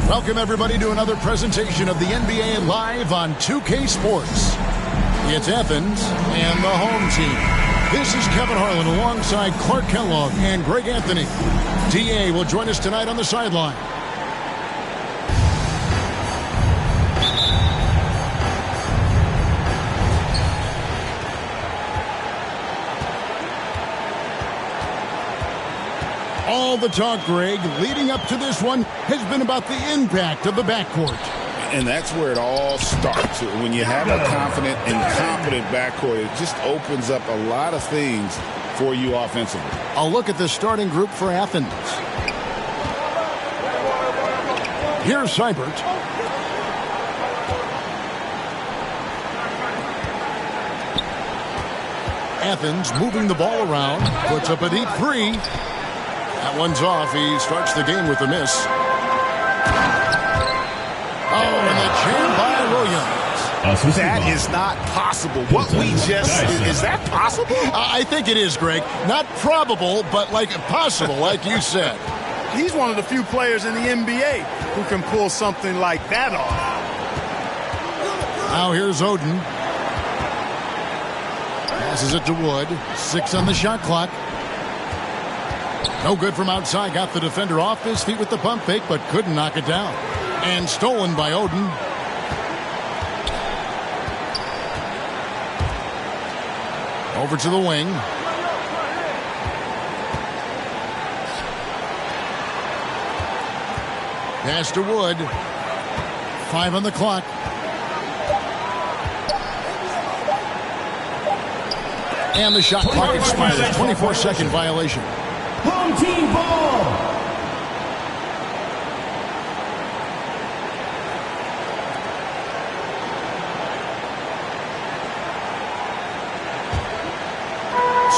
Welcome, everybody, to another presentation of the NBA Live on 2K Sports. It's Athens and the home team. This is Kevin Harlan alongside Clark Kellogg and Greg Anthony. DA will join us tonight on the sideline. All the talk, Greg, leading up to this one has been about the impact of the backcourt. And that's where it all starts. When you have a confident and competent backcourt, it just opens up a lot of things for you offensively. I'll look at the starting group for Athens. Here's Seibert. Athens moving the ball around, puts up a deep three. That one's off. He starts the game with a miss. Oh, and the jam by Williams. That is not possible. What we just is that possible? I think it is, Greg. Not probable, but like possible, like you said. He's one of the few players in the NBA who can pull something like that off. Now here's Oden. Passes it to Wood. 6 on the shot clock. No good from outside. Got the defender off his feet with the pump fake, but couldn't knock it down. And stolen by Oden. Over to the wing. Pass to Wood. 5 on the clock. And the shot clock expires. 24-second violation. Home team ball.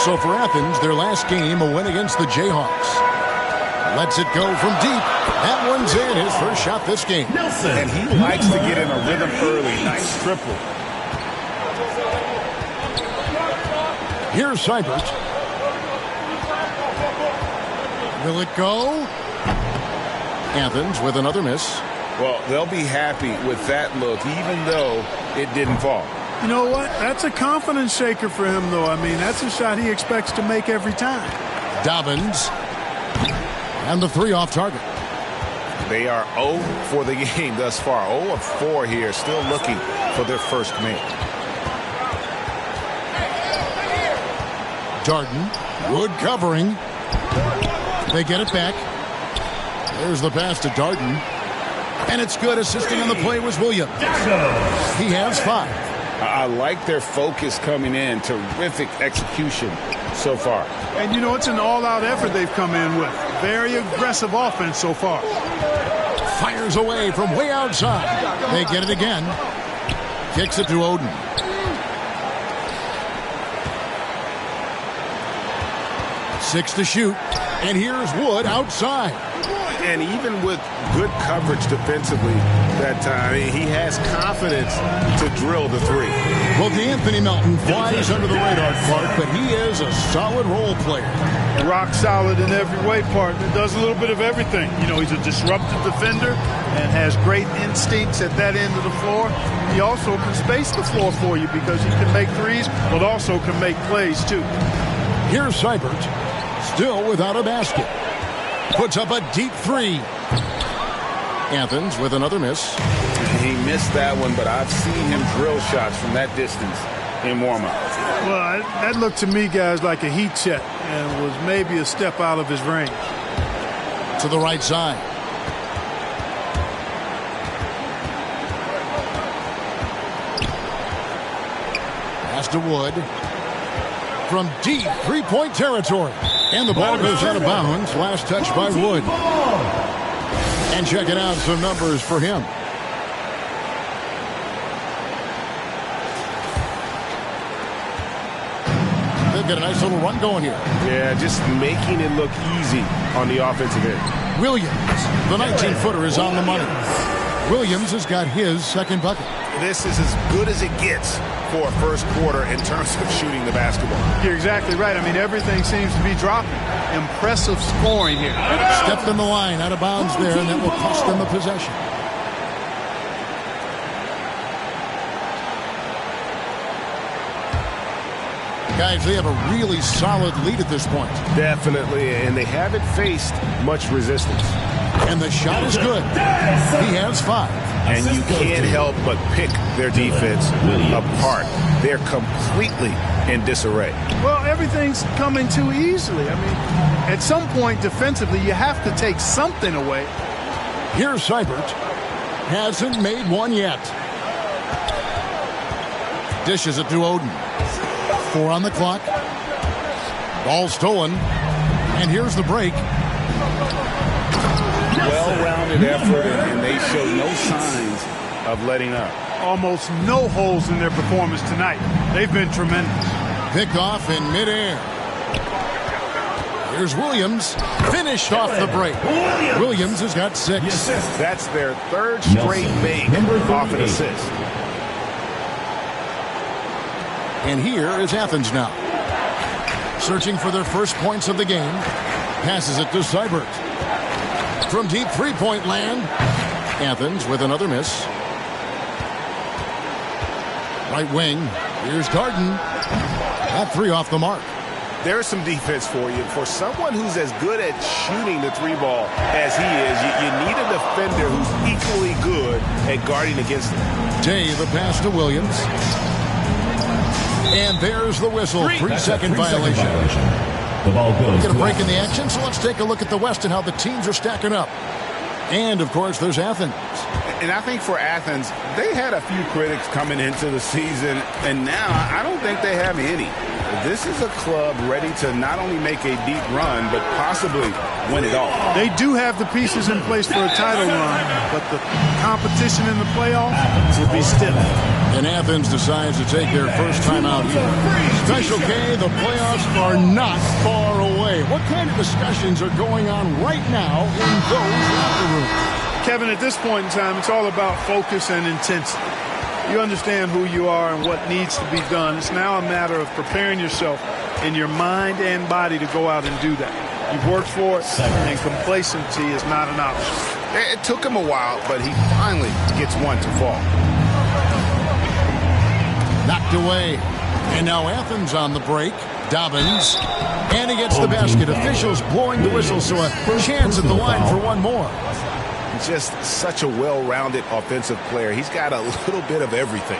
So for Athens, their last game, a win against the Jayhawks. Lets it go from deep. That one's in, his first shot this game. Nelson. And he likes to get in a rhythm early. Nice triple. Here's Seibert. Will it go? Athens with another miss. Well, they'll be happy with that look, even though it didn't fall. You know what? That's a confidence shaker for him, though. I mean, that's a shot he expects to make every time. Dobbins. And the 3 off target. They are 0 for the game thus far. 0 of 4 here, still looking for their first make. Darden. Wood covering. They get it back. There's the pass to Darden. And it's good. Assisting on the play was Williams. He has 5. I like their focus coming in. Terrific execution so far. And, you know, it's an all-out effort they've come in with. Very aggressive offense so far. Fires away from way outside. They get it again. Kicks it to Oden. Six to shoot. And here's Wood outside. And even with good coverage defensively that time, he has confidence to drill the 3. Well, DeAnthony Melton flies under the radar, Clark, but he is a solid role player. Rock solid in every way, partner. Does a little bit of everything. You know, he's a disruptive defender and has great instincts at that end of the floor. He also can space the floor for you because he can make threes, but also can make plays, too. Here's Seibert, still without a basket. Puts up a deep 3. Athens with another miss. He missed that one, but I've seen him drill shots from that distance in warm-up. Well, that looked to me, guys, like a heat check and was maybe a step out of his range. To the right side. Pass to Wood. From deep three-point territory. And the ball goes out of bounds. Last touch by Wood. And checking out some numbers for him. They've got a nice little run going here. Yeah, just making it look easy on the offensive end. Williams, the 19-footer, is on the money. Williams has got his second bucket. This is as good as it gets for a first quarter in terms of shooting the basketball. You're exactly right. I mean, everything seems to be dropping impressive scoring here. Stepped in the line, out of bounds there, and that will cost them the possession. Guys, they have a really solid lead at this point. Definitely, and they haven't faced much resistance. And the shot is good. He has 5. And you can't help but pick their defense apart. They're completely in disarray. Well, everything's coming too easily. I mean, at some point defensively, you have to take something away. Here's Seibert. Hasn't made one yet. Dishes it to Oden. 4 on the clock. Ball stolen. And here's the break. Well-rounded effort, and they show no signs of letting up. Almost no holes in their performance tonight. They've been tremendous. Picked off in midair. Here's Williams. Finished off the break. Williams has got 6. That's their 3rd straight make off an assist. And here is Athens now. Searching for their first points of the game. Passes it to Seibert. From deep three-point land. Athens with another miss. Right wing. Here's Darden. That 3 off the mark. There's some defense for you. For someone who's as good at shooting the 3-ball as he is, you need a defender who's equally good at guarding against him. Day the pass to Williams. And there's the whistle. 3-second violation. The ball goes. Get a break in the action, so let's take a look at the West and how the teams are stacking up. And, of course, there's Athens. And I think for Athens, they had a few critics coming into the season, and now I don't think they have any. This is a club ready to not only make a deep run, but possibly win it all. They do have the pieces in place for a title run, but the competition in the playoffs will be stiff. And Athens decides to take their first time out here. Special K, the playoffs are not far away. What kind of discussions are going on right now in those locker rooms? Kevin, at this point in time, it's all about focus and intensity. You understand who you are and what needs to be done. It's now a matter of preparing yourself in your mind and body to go out and do that. You've worked for it, and complacency is not an option. It took him a while, but he finally gets one to fall. Knocked away. And now Athens on the break. Dobbins. And he gets the basket. Officials blowing the whistle, so a chance at the line for one more. Just such a well-rounded offensive player. He's got a little bit of everything.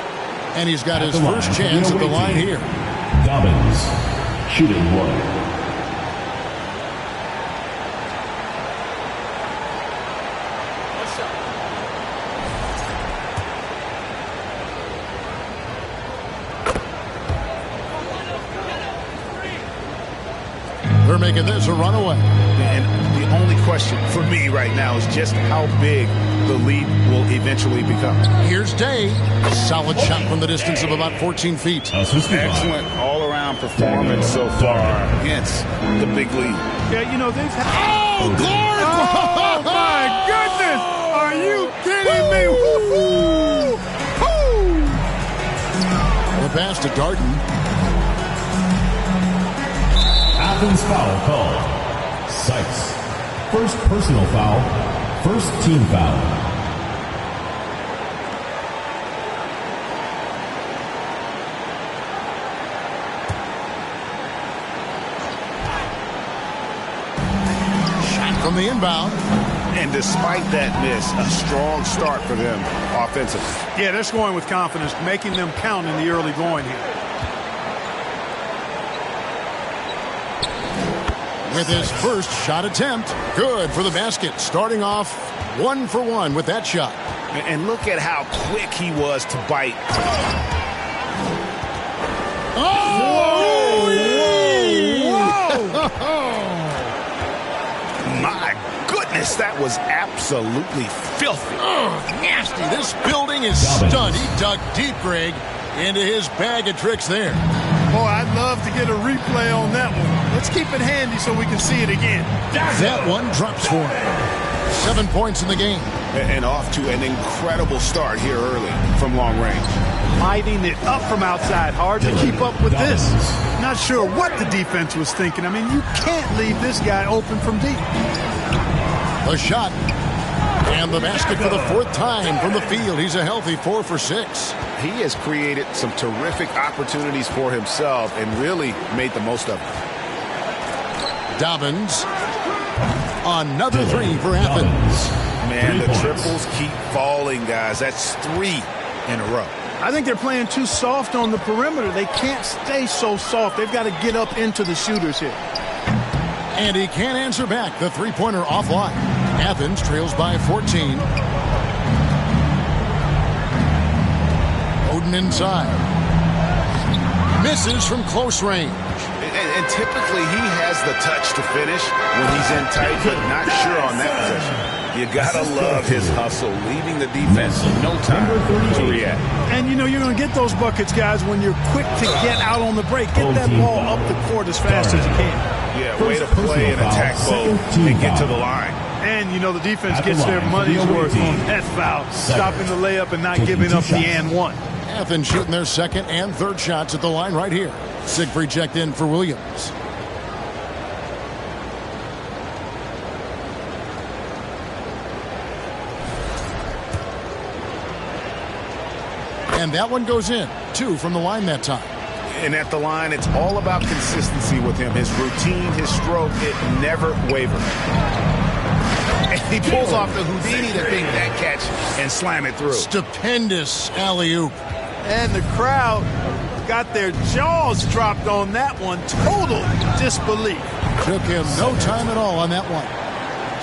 And he's got his first chance at the line here. Dobbins, shooting 1. They're making this a runaway. And the only question for me right now is just how big the lead will eventually become. Here's Day. A solid shot from the distance of about 14 feet. Excellent all-around performance so far against the big lead. Yeah, you know, they've had... Oh, Clark! Oh, my goodness! Are you kidding me? Woo-hoo! The pass to Darden. Athens foul called. Sykes. First personal foul. First team foul. Shot from the inbound. And despite that miss, a strong start for them offensively. Yeah, they're scoring with confidence, making them count in the early going here. With his first shot attempt. Good for the basket. Starting off 1 for 1 with that shot. And look at how quick he was to bite. Oh! Whoa! My goodness, that was absolutely filthy. Oh, nasty. This building is stunned. He dug deep, Greg, into his bag of tricks there. Boy, I'd love to get a replay on that one. Let's keep it handy so we can see it again. That one drops for him. 7 points in the game. And off to an incredible start here early from long range. lighting it up from outside. Hard to keep up with this. Not sure what the defense was thinking. I mean, you can't leave this guy open from deep. The shot. And the basket for the 4th time from the field. He's a healthy 4 for 6. He has created some terrific opportunities for himself and really made the most of it. Dobbins. Another 3 for Athens. Man, the triples keep falling, guys. That's 3 in a row. I think they're playing too soft on the perimeter. They can't stay so soft. They've got to get up into the shooters here. And he can't answer back. The three-pointer offline. Athens trails by 14. Oden inside. Misses from close range. And typically he has the touch to finish when he's in tight, but not sure on that possession. You gotta love his hustle, leaving the defense no time to react. And you know you're going to get those buckets, guys, when you're quick to get out on the break. Get that ball up the court as fast as you can. Yeah, way to play an attack mode and get to the line. And, you know, the defense gets their money's worth on that foul, stopping the layup and not giving up the and one. Athens shooting their 2nd and 3rd shots at the line right here. Siegfried checked in for Williams. And that one goes in. 2 from the line that time. And at the line, it's all about consistency with him. His routine, his stroke, it never wavers. And he pulls off the Houdini to make that catch and slam it through. Stupendous alley-oop. And the crowd got their jaws dropped on that one. Total disbelief. Took him no time at all on that one.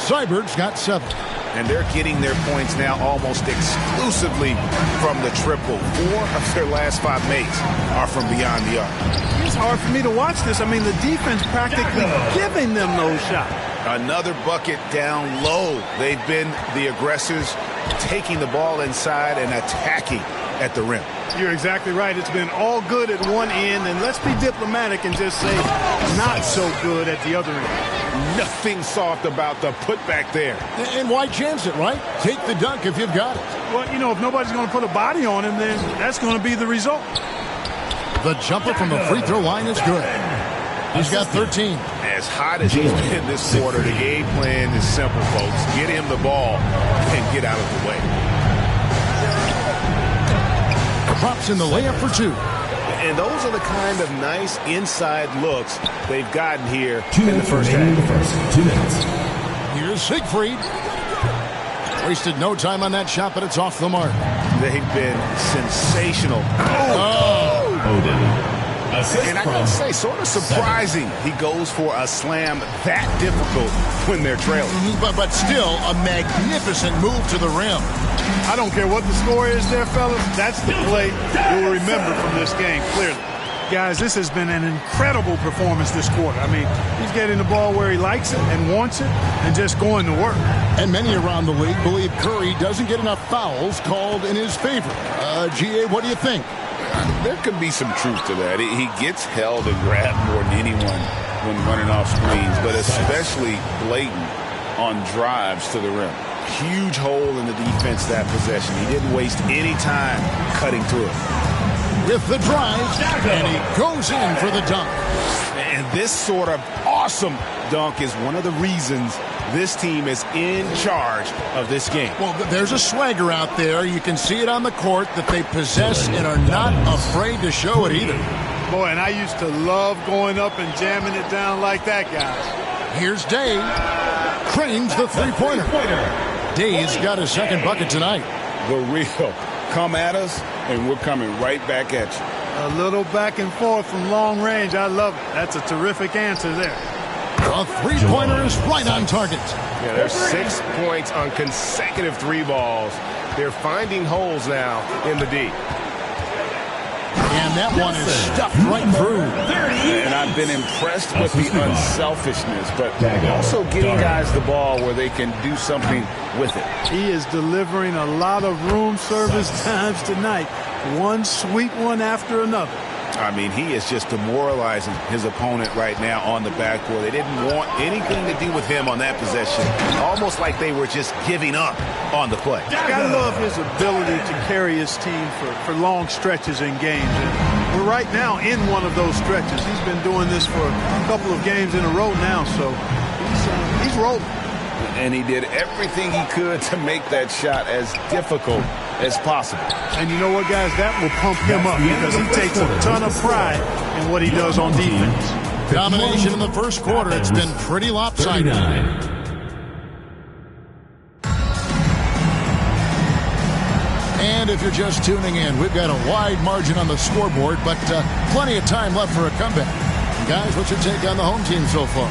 Seibert's got 7. And they're getting their points now almost exclusively from the triple. 4 of their last 5 makes are from beyond the arc. It's hard for me to watch this. I mean, the defense practically giving them those shots. Another bucket down low. They've been the aggressors, taking the ball inside and attacking at the rim. You're exactly right. It's been all good at one end, and let's be diplomatic and just say not so good at the other end. Nothing soft about the putback there. And why chance it, right? Take the dunk if you've got it. Well, you know, if nobody's going to put a body on him, then that's going to be the result. The jumper from the free throw line is good. He's got 13. As hot as he's been this quarter, the game plan is simple, folks. Get him the ball and get out of the way. Drops in the layup for 2. And those are the kind of nice inside looks they've gotten here in the first half. 2 minutes. Here's Siegfried. Wasted no time on that shot, but it's off the mark. They've been sensational. Oden. And I gotta say, sort of surprising he goes for a slam that difficult when they're trailing. But still, a magnificent move to the rim. I don't care what the score is there, fellas. That's the play you'll remember from this game, clearly. Guys, this has been an incredible performance this quarter. I mean, he's getting the ball where he likes it and wants it and just going to work. And many around the league believe Curry doesn't get enough fouls called in his favor. GA, what do you think? There could be some truth to that. He gets held and grabbed more than anyone when running off screens, but especially blatant on drives to the rim. Huge hole in the defense that possession. He didn't waste any time cutting through it. With the drive, and he goes in for the dunk. And this sort of awesome dunk is one of the reasons this team is in charge of this game. Well, there's a swagger out there. You can see it on the court that they possess and are not afraid to show it either. Boy, and I used to love going up and jamming it down like that, guys. Here's Day. Cranes the three-pointer. Day's got his 2nd bucket tonight. The real. Come at us, and we're coming right back at you. A little back and forth from long range. I love it. That's a terrific answer there. A three-pointer is right on target. Yeah, there's 6 points on consecutive 3 balls. They're finding holes now in the D. And that one is stuffed right through. And I've been impressed with the unselfishness, but also getting guys the ball where they can do something with it. He is delivering a lot of room service times tonight. One sweet one after another. I mean, he is just demoralizing his opponent right now on the backboard. They didn't want anything to do with him on that possession. Almost like they were just giving up on the play. I love his ability to carry his team for long stretches in games. And we're right now in one of those stretches. He's been doing this for a couple of games in a row now, so he's rolling. And he did everything he could to make that shot as difficult as possible. And you know what, guys? That will pump him up because he takes a ton of pride in what he does on defense. Domination in the first quarter. It's been pretty lopsided. 39. And if you're just tuning in, we've got a wide margin on the scoreboard, but plenty of time left for a comeback. Guys, what's your take on the home team so far?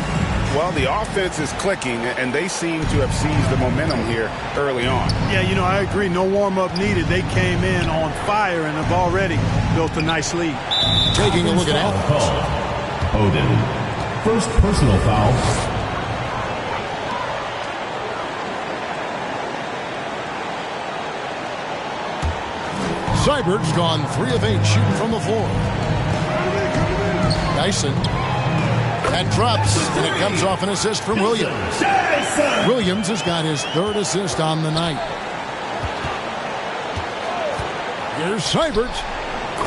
Well, the offense is clicking, and they seem to have seized the momentum here early on. Yeah, you know, I agree. No warm-up needed. They came in on fire and have already built a nice lead. Taking a look at that. Odin. First personal foul. Seibert's gone 3 of 8 shooting from the floor. Dyson. That drops, and it comes off an assist from Williams. Williams has got his 3rd assist on the night. Here's Seibert,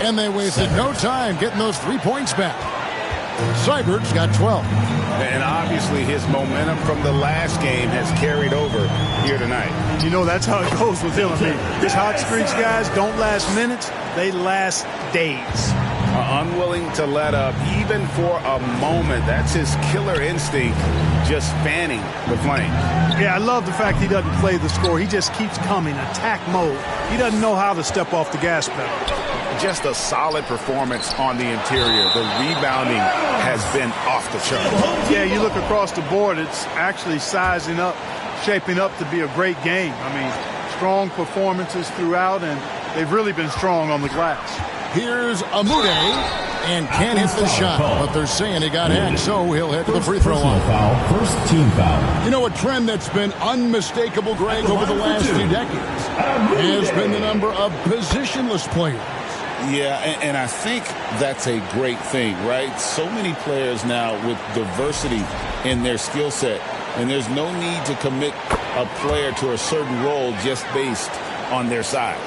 and they wasted no time getting those 3 points back. Seibert's got 12. And obviously his momentum from the last game has carried over here tonight. You know, that's how it goes with him. I mean, these hot streaks, guys, don't last minutes. They last days. Unwilling to let up even for a moment. That's his killer instinct, just fanning the flame. Yeah, I love the fact he doesn't play the score. He just keeps coming, attack mode. He doesn't know how to step off the gas pedal. Just a solid performance on the interior. The rebounding has been off the chart. Yeah, you look across the board, it's actually sizing up, shaping up to be a great game. I mean, strong performances throughout, and they've really been strong on the glass. Here's Amude, and can't hit the shot, but they're saying he got hacked, so he'll head to the free throw line. Foul. First team foul. You know, a trend that's been unmistakable, Greg, over the last 2 decades has been the number of positionless players. Yeah, and I think that's a great thing, right? So many players now with diversity in their skill set, and there's no need to commit a player to a certain role just based on their size.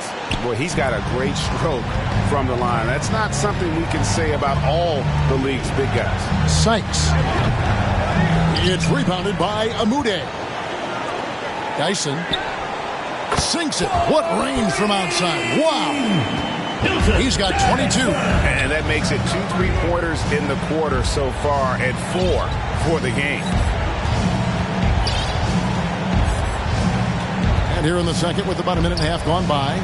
Boy, he's got a great stroke from the line. That's not something we can say about all the league's big guys. Sykes. It's rebounded by Amude. Dyson sinks it. What range from outside. Wow. He's got 22. And that makes it 2 3-pointers in the quarter so far and 4 for the game. And here in the second with about a minute and a half gone by.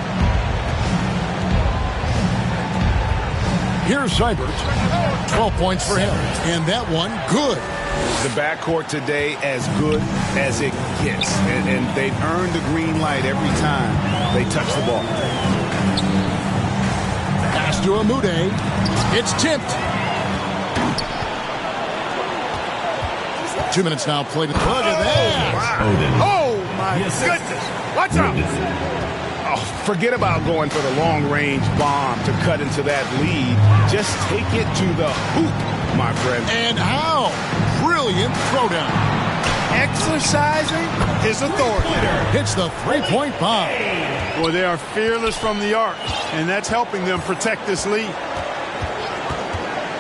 Here's Seibert. 12 points for him. And that one, good. The backcourt today as good as it gets. And they've earned the green light every time they touch the ball. Pass to Amude. It's tipped. 2 minutes now played. Look at that. Oh, my goodness. Watch out. Oh, forget about going for the long-range bomb to cut into that lead. Just take it to the hoop, my friend. And how? Brilliant throwdown. Exercising his authority. Hits the 3-point bomb. Boy, they are fearless from the arc, and that's helping them protect this lead.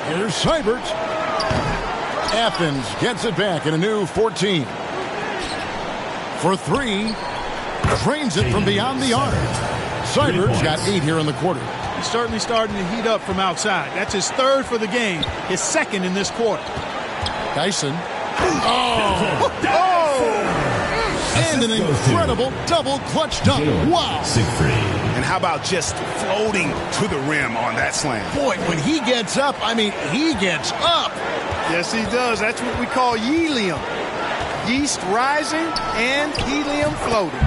Here's Seibert. Athens gets it back in a new 14. For 3. Drains it from beyond the arc. Seibert's got 8 here in the quarter. He's certainly starting to heat up from outside. That's his 3rd for the game, his 2nd in this quarter. Dyson. Oh! And an incredible double clutch dunk. Wow. Siegfried. And how about just floating to the rim on that slam? Boy, when he gets up, I mean, he gets up. Yes, he does. That's what we call helium. Yeast rising and helium floating.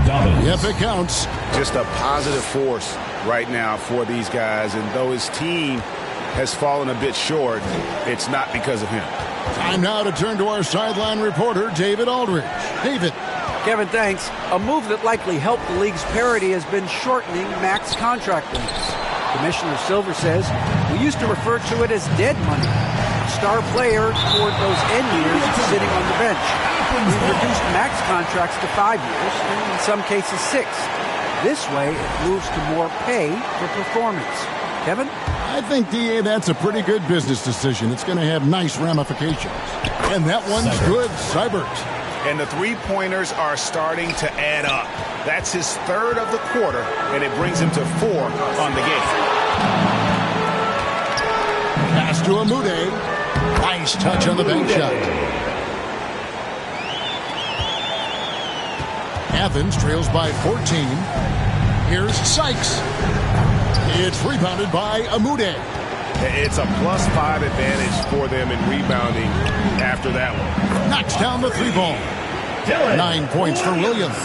Yep, it counts. Just a positive force right now for these guys. And though his team has fallen a bit short, it's not because of him. Time now to turn to our sideline reporter, David Aldridge. David. Kevin, thanks. A move that likely helped the league's parity has been shortening max contract limits. Commissioner Silver says, we used to refer to it as dead money. A star player toward those end years sitting on the bench. We've reduced max contracts to 5 years, and in some cases 6. This way, it moves to more pay for performance. Kevin? I think, D.A., that's a pretty good business decision. It's going to have nice ramifications. And that one's good. Seibert. And the three-pointers are starting to add up. That's his third of the quarter, and it brings him to 4 on the game. Pass to Amude. Nice touch on the bank shot. Athens trails by 14. Here's Sykes. It's rebounded by Amude. It's a +5 advantage for them in rebounding after that one. Knocks down the 3-ball. 9 points for Williams.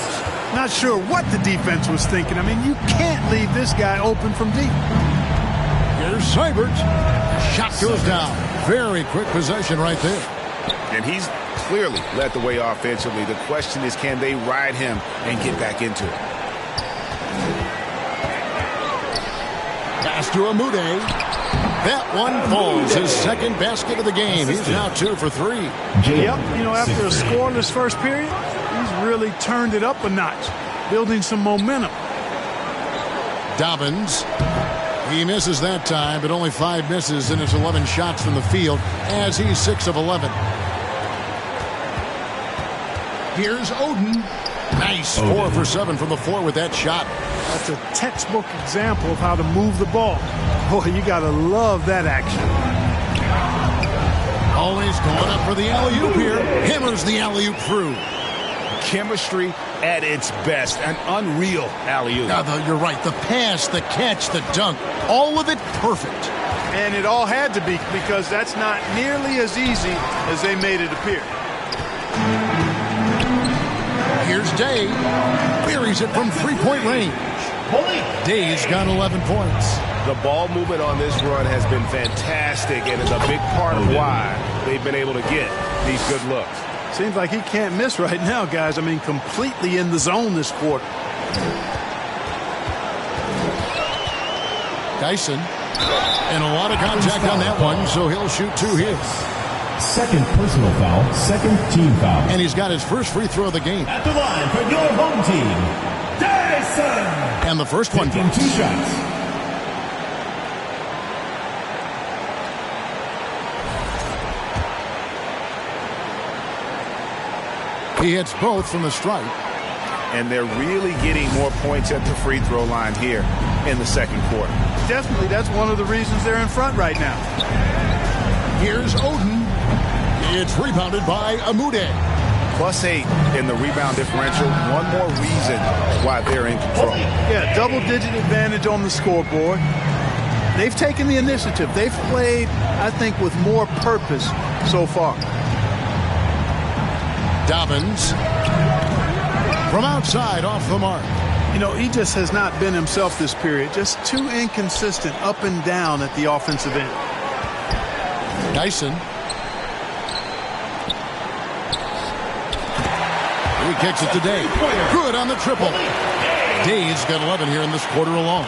Not sure what the defense was thinking. I mean, you can't leave this guy open from deep. Here's Seibert. Shot goes down. Very quick possession right there. And he's clearly led the way offensively. The question is, can they ride him and get back into it? Pass to Amude. That one falls. His second basket of the game. He's now 2 for 3. Yep, you know, after a scoreless first period, he's really turned it up a notch, building some momentum. Dobbins. He misses that time, but only 5 misses in his 11 shots from the field as he's 6 of 11. Here's Oden. Nice. 4 for 7 from the floor with that shot. That's a textbook example of how to move the ball. Boy, you got to love that action. Always going up for the alley-oop here. Hammers the alley-oop through. Chemistry at its best. An unreal alley-oop. You're right. The pass, the catch, the dunk. All of it perfect. And it all had to be, because that's not nearly as easy as they made it appear. Here's Day. Buries it from 3-point range. Day's got 11 points. The ball movement on this run has been fantastic and is a big part of why they've been able to get these good looks. Seems like he can't miss right now, guys. I mean, completely in the zone this quarter. Dyson. And a lot of contact on that one, so he'll shoot 2 here. Second personal foul, second team foul. And he's got his first free throw of the game. At the line for your home team, Dyson. And the first one. Taking 2 shots. He hits both from the stripe. And they're really getting more points at the free throw line here in the second quarter. Definitely, that's one of the reasons they're in front right now. Here's Oden. It's rebounded by Amude. +8 in the rebound differential. One more reason why they're in control. Yeah, double-digit advantage on the scoreboard. They've taken the initiative. They've played, I think, with more purpose so far. Dobbins. From outside, off the mark. You know, he just has not been himself this period. Just too inconsistent up and down at the offensive end. Dyson. He kicks it to Day. Good on the triple. Day's got 11 here in this quarter alone.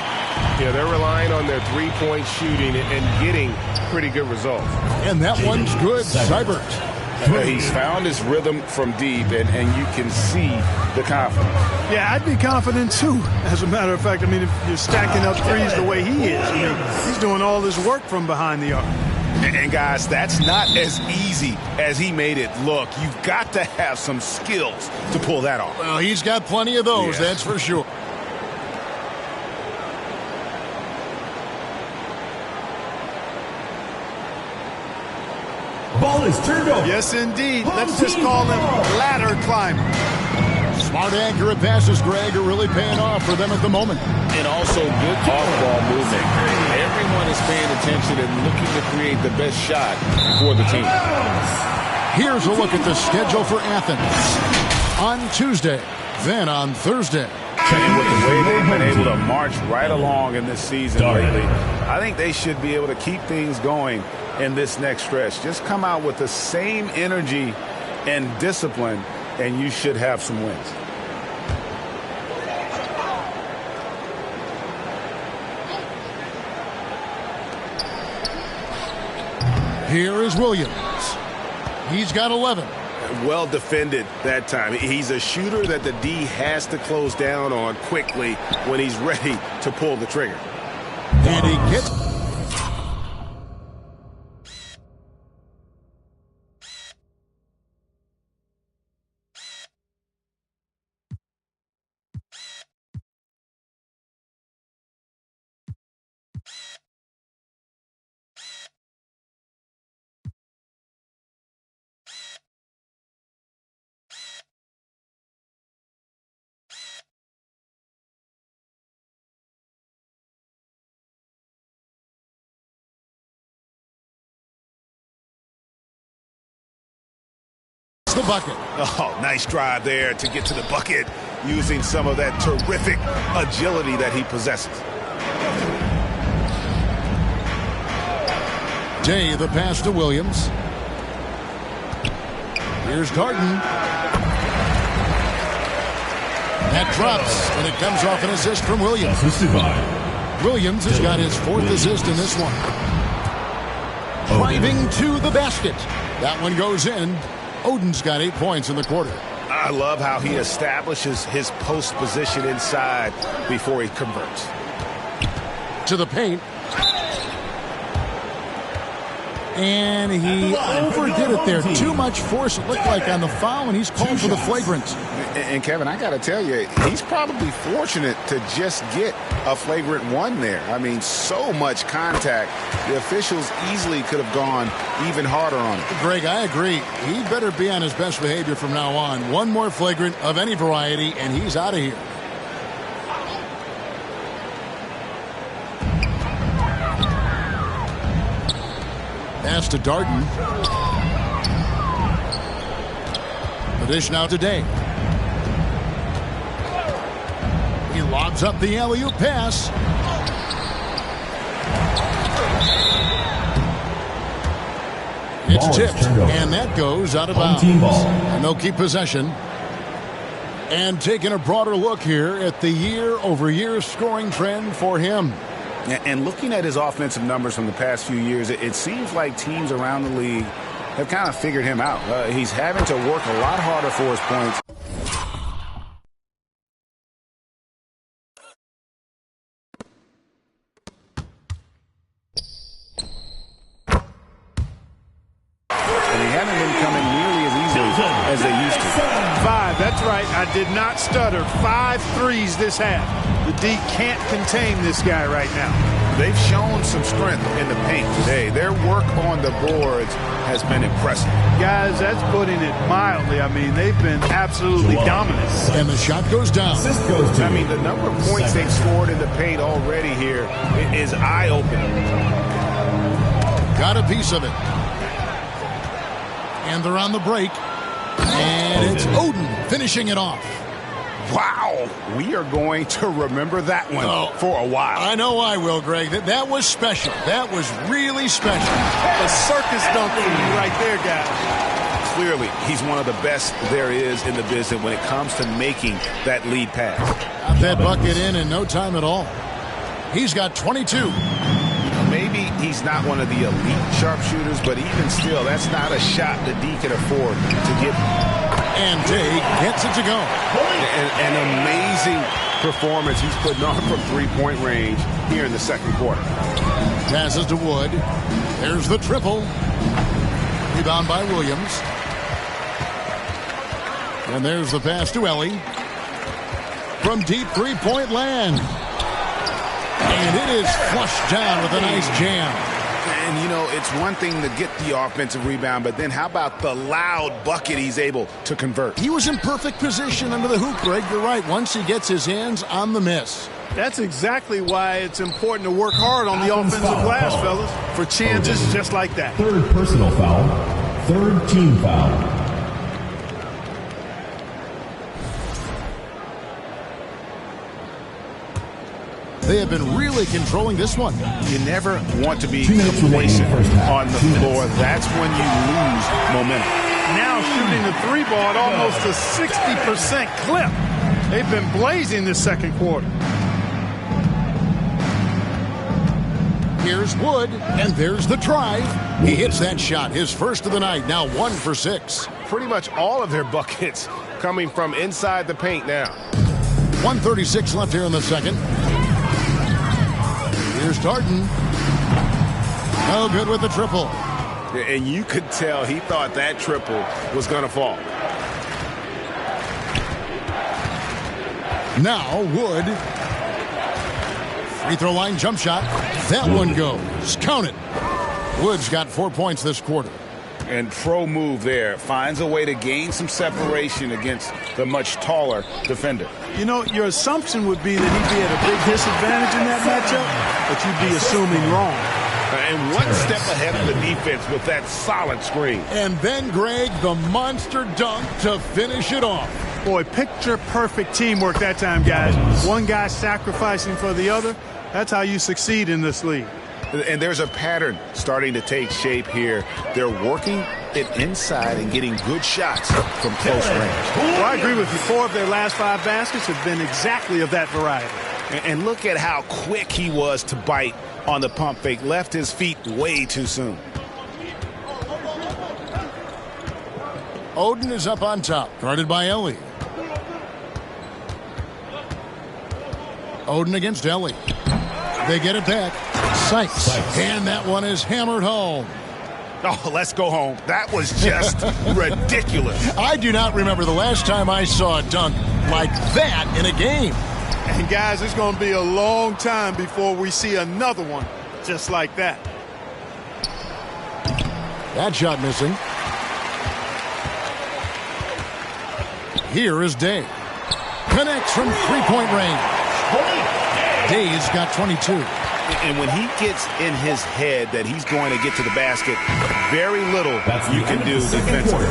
Yeah, they're relying on their three-point shooting and getting pretty good results. And that one's good. Seibert. He's found his rhythm from deep, and you can see the confidence. Yeah, I'd be confident, too. As a matter of fact, I mean, if you're stacking up threes the way he is, I mean, he's doing all this work from behind the arc. And, guys, that's not as easy as he made it look. You've got to have some skills to pull that off. Well, he's got plenty of those, that's for sure. Ball is turned over. Yes, indeed. Let's just call him ladder climber. Smart, accurate passes, Greg, are really paying off for them at the moment. And also good off-ball movement. Everyone is paying attention and looking to create the best shot for the team. Here's a look at the schedule for Athens. On Tuesday, then on Thursday. And with the way they've been able to march right along in this season lately, I think they should be able to keep things going in this next stretch. Just come out with the same energy and discipline, and you should have some wins. Here is Williams. He's got 11. Well defended that time. He's a shooter that the D has to close down on quickly when he's ready to pull the trigger. And he gets... the bucket. Oh, nice drive there to get to the bucket using some of that terrific agility that he possesses. Day, the pass to Williams. Here's Darden. That drops, and it comes off an assist from Williams. Williams has got his 4th assist in this one. Driving to the basket. That one goes in. Oden's got 8 points in the quarter. I love how he establishes his post position inside before he converts. To the paint. And he overdid it there. Too much force, it looked like, on the foul, and he's called for the flagrant. And Kevin, I got to tell you, he's probably fortunate to just get a flagrant 1 there. I mean, so much contact. The officials easily could have gone even harder on him. Greg, I agree. He better be on his best behavior from now on. One more flagrant of any variety, and he's out of here. Pass to Darden. The dish now to Day. He lobs up the alley-oop pass. It's tipped, and that goes out of bounds. And they'll keep possession. And taking a broader look here at the year-over-year scoring trend for him. And looking at his offensive numbers from the past few years, it seems like teams around the league have kind of figured him out. He's having to work a lot harder for his points. And they haven't been coming nearly as easily as they used to. 5, that's right. I did not stutter. 5 threes this half. The D can't contain this guy right now. They've shown some strength in the paint today. Their work on the boards has been impressive. Guys, that's putting it mildly. I mean, they've been absolutely dominant. And the shot goes down. I mean, the number of points they've scored in the paint already here is eye-opening. Got a piece of it. And they're on the break. And it's Oden finishing it off. Wow, we are going to remember that one for a while. I know I will, Greg. That was special. That was really special. A circus dunk for you right there, guys. Clearly, he's one of the best there is in the business when it comes to making that lead pass. Got that bucket in no time at all. He's got 22. Maybe he's not one of the elite sharpshooters, but even still, that's not a shot the D can afford to get. And Day gets it to go. An amazing performance he's putting on from three-point range here in the second quarter. Passes to Wood. There's the triple. Rebound by Williams. And there's the pass to Ellie. From deep three-point land. And it is flushed down with a nice jam. And, you know, it's one thing to get the offensive rebound, but then how about the loud bucket he's able to convert? He was in perfect position under the hoop, Greg. You're right. Once he gets his hands on the miss. That's exactly why it's important to work hard on the offensive glass, fellas, for chances just like that. Third personal foul. Third team foul. They have been really controlling this one. You never want to be complacent on the floor. That's when you lose momentum. Now shooting the three ball at almost a 60% clip. They've been blazing this second quarter. Here's Wood, and there's the drive. He hits that shot, his first of the night, now 1 for 6. Pretty much all of their buckets coming from inside the paint now. 1:36 left here in the second. Here's Darden. No good with the triple. And you could tell he thought that triple was going to fall. Now Wood. Free throw line jump shot. That one goes. Count it. Wood's got 4 points this quarter. And pro move there. Finds a way to gain some separation against the much taller defender. You know, your assumption would be that he'd be at a big disadvantage in that matchup, but you'd be assuming wrong. And one step ahead of the defense with that solid screen. And then, Greg, the monster dunk to finish it off. Boy, picture-perfect teamwork that time, guys. One guy sacrificing for the other. That's how you succeed in this league. And there's a pattern starting to take shape here. They're working it inside and getting good shots from close range. Well, I agree with you. 4 of their last 5 baskets have been exactly of that variety. And look at how quick he was to bite on the pump fake. Left his feet way too soon. Oden is up on top, guarded by Ellie. Oden against Ellie. They get it back. Sykes. And that one is hammered home. Oh, let's go home. That was just ridiculous. I do not remember the last time I saw a dunk like that in a game. And, guys, it's going to be a long time before we see another one just like that. That shot missing. Here is Day. Connects from three-point range. Day's got 22. And when he gets in his head that he's going to get to the basket, very little you can do defensively.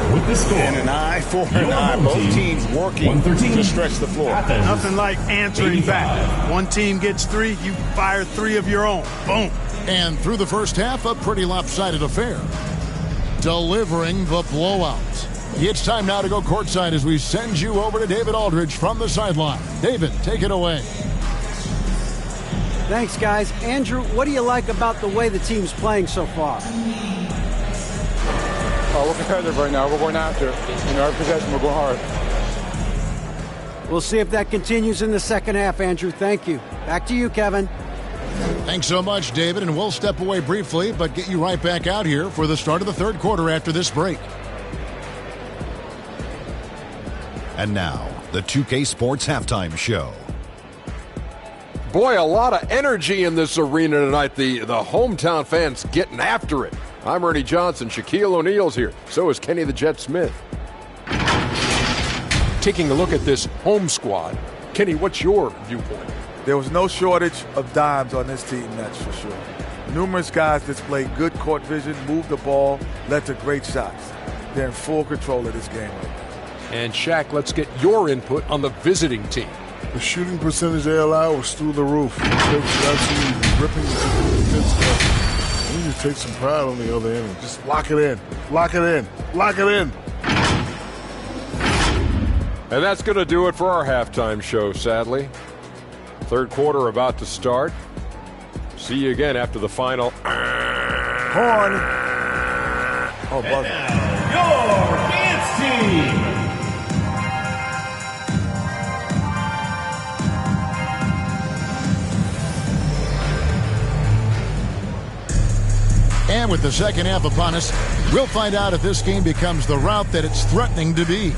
And an eye for an eye. Both teams working to stretch the floor. Nothing like answering back. One team gets 3, you fire 3 of your own. Boom. And through the first half, a pretty lopsided affair. Delivering the blowout. It's time now to go courtside as we send you over to David Aldridge from the sideline. David, take it away. Thanks, guys. Andrew, what do you like about the way the team's playing so far? We're competitive right now. We're going after it. In our possession, we're going hard. We'll see if that continues in the second half, Andrew. Thank you. Back to you, Kevin. Thanks so much, David, and we'll step away briefly, but get you right back out here for the start of the third quarter after this break. And now, the 2K Sports Halftime Show. Boy, a lot of energy in this arena tonight. The hometown fans getting after it. I'm Ernie Johnson. Shaquille O'Neal's here. So is Kenny the Jet Smith. Taking a look at this home squad. Kenny, what's your viewpoint? There was no shortage of dimes on this team, that's for sure. Numerous guys displayed good court vision, moved the ball, led to great shots. They're in full control of this game right now. And Shaq, let's get your input on the visiting team. The shooting percentage they allowed was through the roof. The coach is absolutely ripping the good stuff. We need to take some pride on the other end and just lock it in. Lock it in. Lock it in. And that's going to do it for our halftime show, sadly. Third quarter about to start. See you again after the final. Horn. Oh, buzzer. Your dance team. And with the second half upon us, we'll find out if this game becomes the route that it's threatening to be.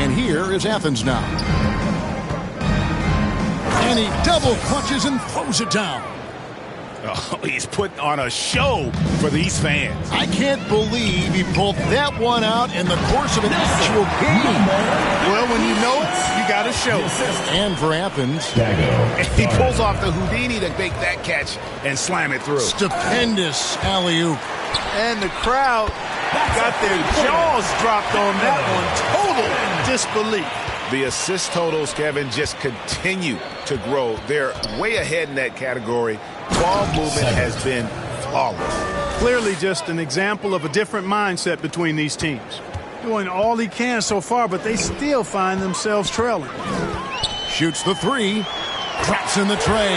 And here is Athens now. And he double clutches and throws it down. Oh, he's putting on a show for these fans. I can't believe he pulled that one out in the course of an actual game. Well, when you know it, you got to show it. And for Athens, he pulls off the Houdini to make that catch and slam it through. Stupendous alley-oop. And the crowd got their jaws dropped on that one. Total disbelief. The assist totals, Kevin, just continue to grow. They're way ahead in that category. Ball movement has been flawless. Clearly just an example of a different mindset between these teams. doing all he can so far, but they still find themselves trailing. Shoots the three. Drops in the tray.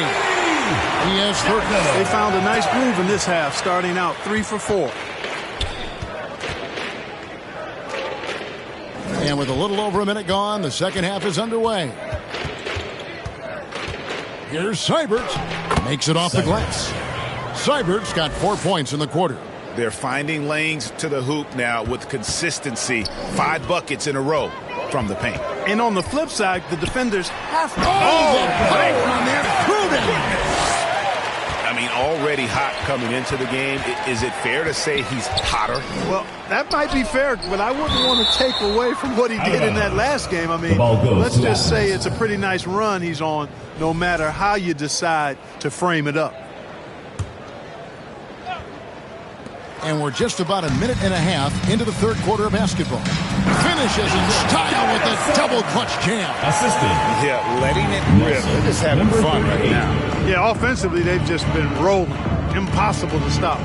He has 13. They found a nice groove in this half, starting out 3 for 4. And with a little over a minute gone, the second half is underway. Here's Seibert. Makes it off the glass. Seibert's got 4 points in the quarter. They're finding lanes to the hoop now with consistency. 5 buckets in a row from the paint. And on the flip side, the defenders have to... I mean, already hot coming into the game. Is it fair to say he's hotter? Well, that might be fair, but I wouldn't want to take away from what he did in that last game. I mean, let's just say it's a pretty nice run he's on, no matter how you decide to frame it up. And we're just about a minute and a half into the third quarter of basketball. Finishes in style with a double clutch jam. Assistant. Yeah, letting it rip. They're just having fun right now. Yeah, offensively, they've just been rolling. Impossible to stop.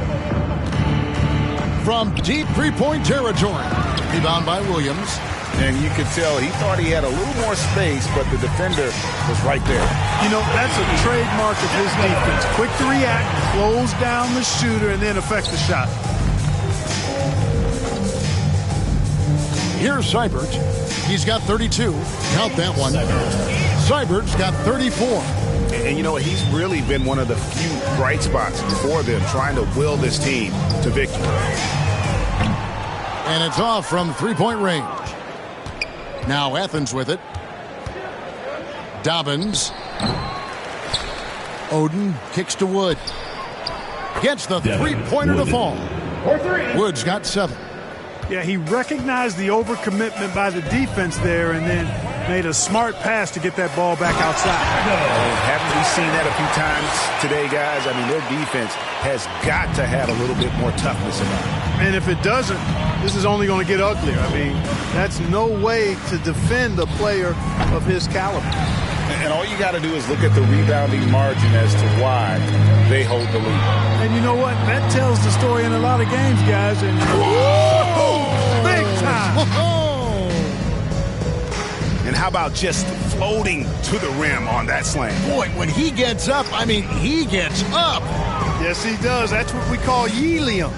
From deep three-point territory. Rebound by Williams. And you could tell he thought he had a little more space, but the defender was right there. You know, that's a trademark of his defense. Quick to react, close down the shooter, and then affect the shot. Here's Seibert. He's got 32. Count that one. Seibert's got 34. And you know, he's really been one of the few bright spots for them, trying to will this team to victory. And it's off from three-point range. Now Athens with it. Dobbins. Oden kicks to Wood. Gets the three-pointer to fall. Wood's got 7. Yeah, he recognized the overcommitment by the defense there and then made a smart pass to get that ball back outside. Haven't we seen that a few times today, guys? I mean, their defense has got to have a little bit more toughness about it. And if it doesn't, this is only going to get uglier. I mean, that's no way to defend a player of his caliber. And all you got to do is look at the rebounding margin as to why they hold the lead. And you know what? That tells the story in a lot of games, guys. And big time. And how about just floating to the rim on that slam? Boy, when he gets up, I mean, he gets up. Yes, he does. That's what we call helium.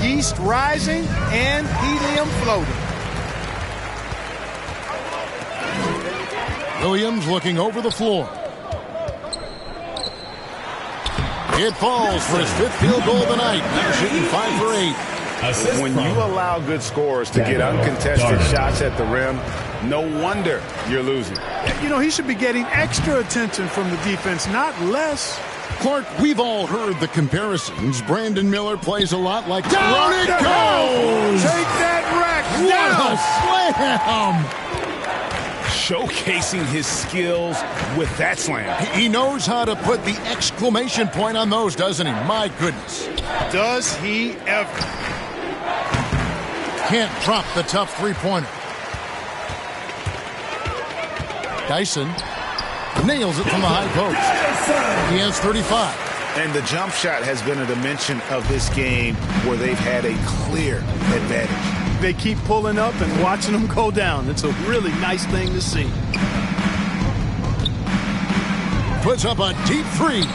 Yeast rising and helium floating. Williams looking over the floor. It falls for his 5th field goal of the night. Now shooting 5 for 8. When you allow good scorers to get uncontested shots at the rim, no wonder you're losing. You know, he should be getting extra attention from the defense, not less. Clark, we've all heard the comparisons. Brandon Miller plays a lot like... Down it goes! Take that rack down! What a slam! Showcasing his skills with that slam. He knows how to put the exclamation point on those, doesn't he? My goodness. Does he ever? Can't drop the tough three-pointer. Dyson nails it from the high post. He has 35. And the jump shot has been a dimension of this game where they've had a clear advantage. They keep pulling up and watching them go down. It's a really nice thing to see. Puts up a deep 3.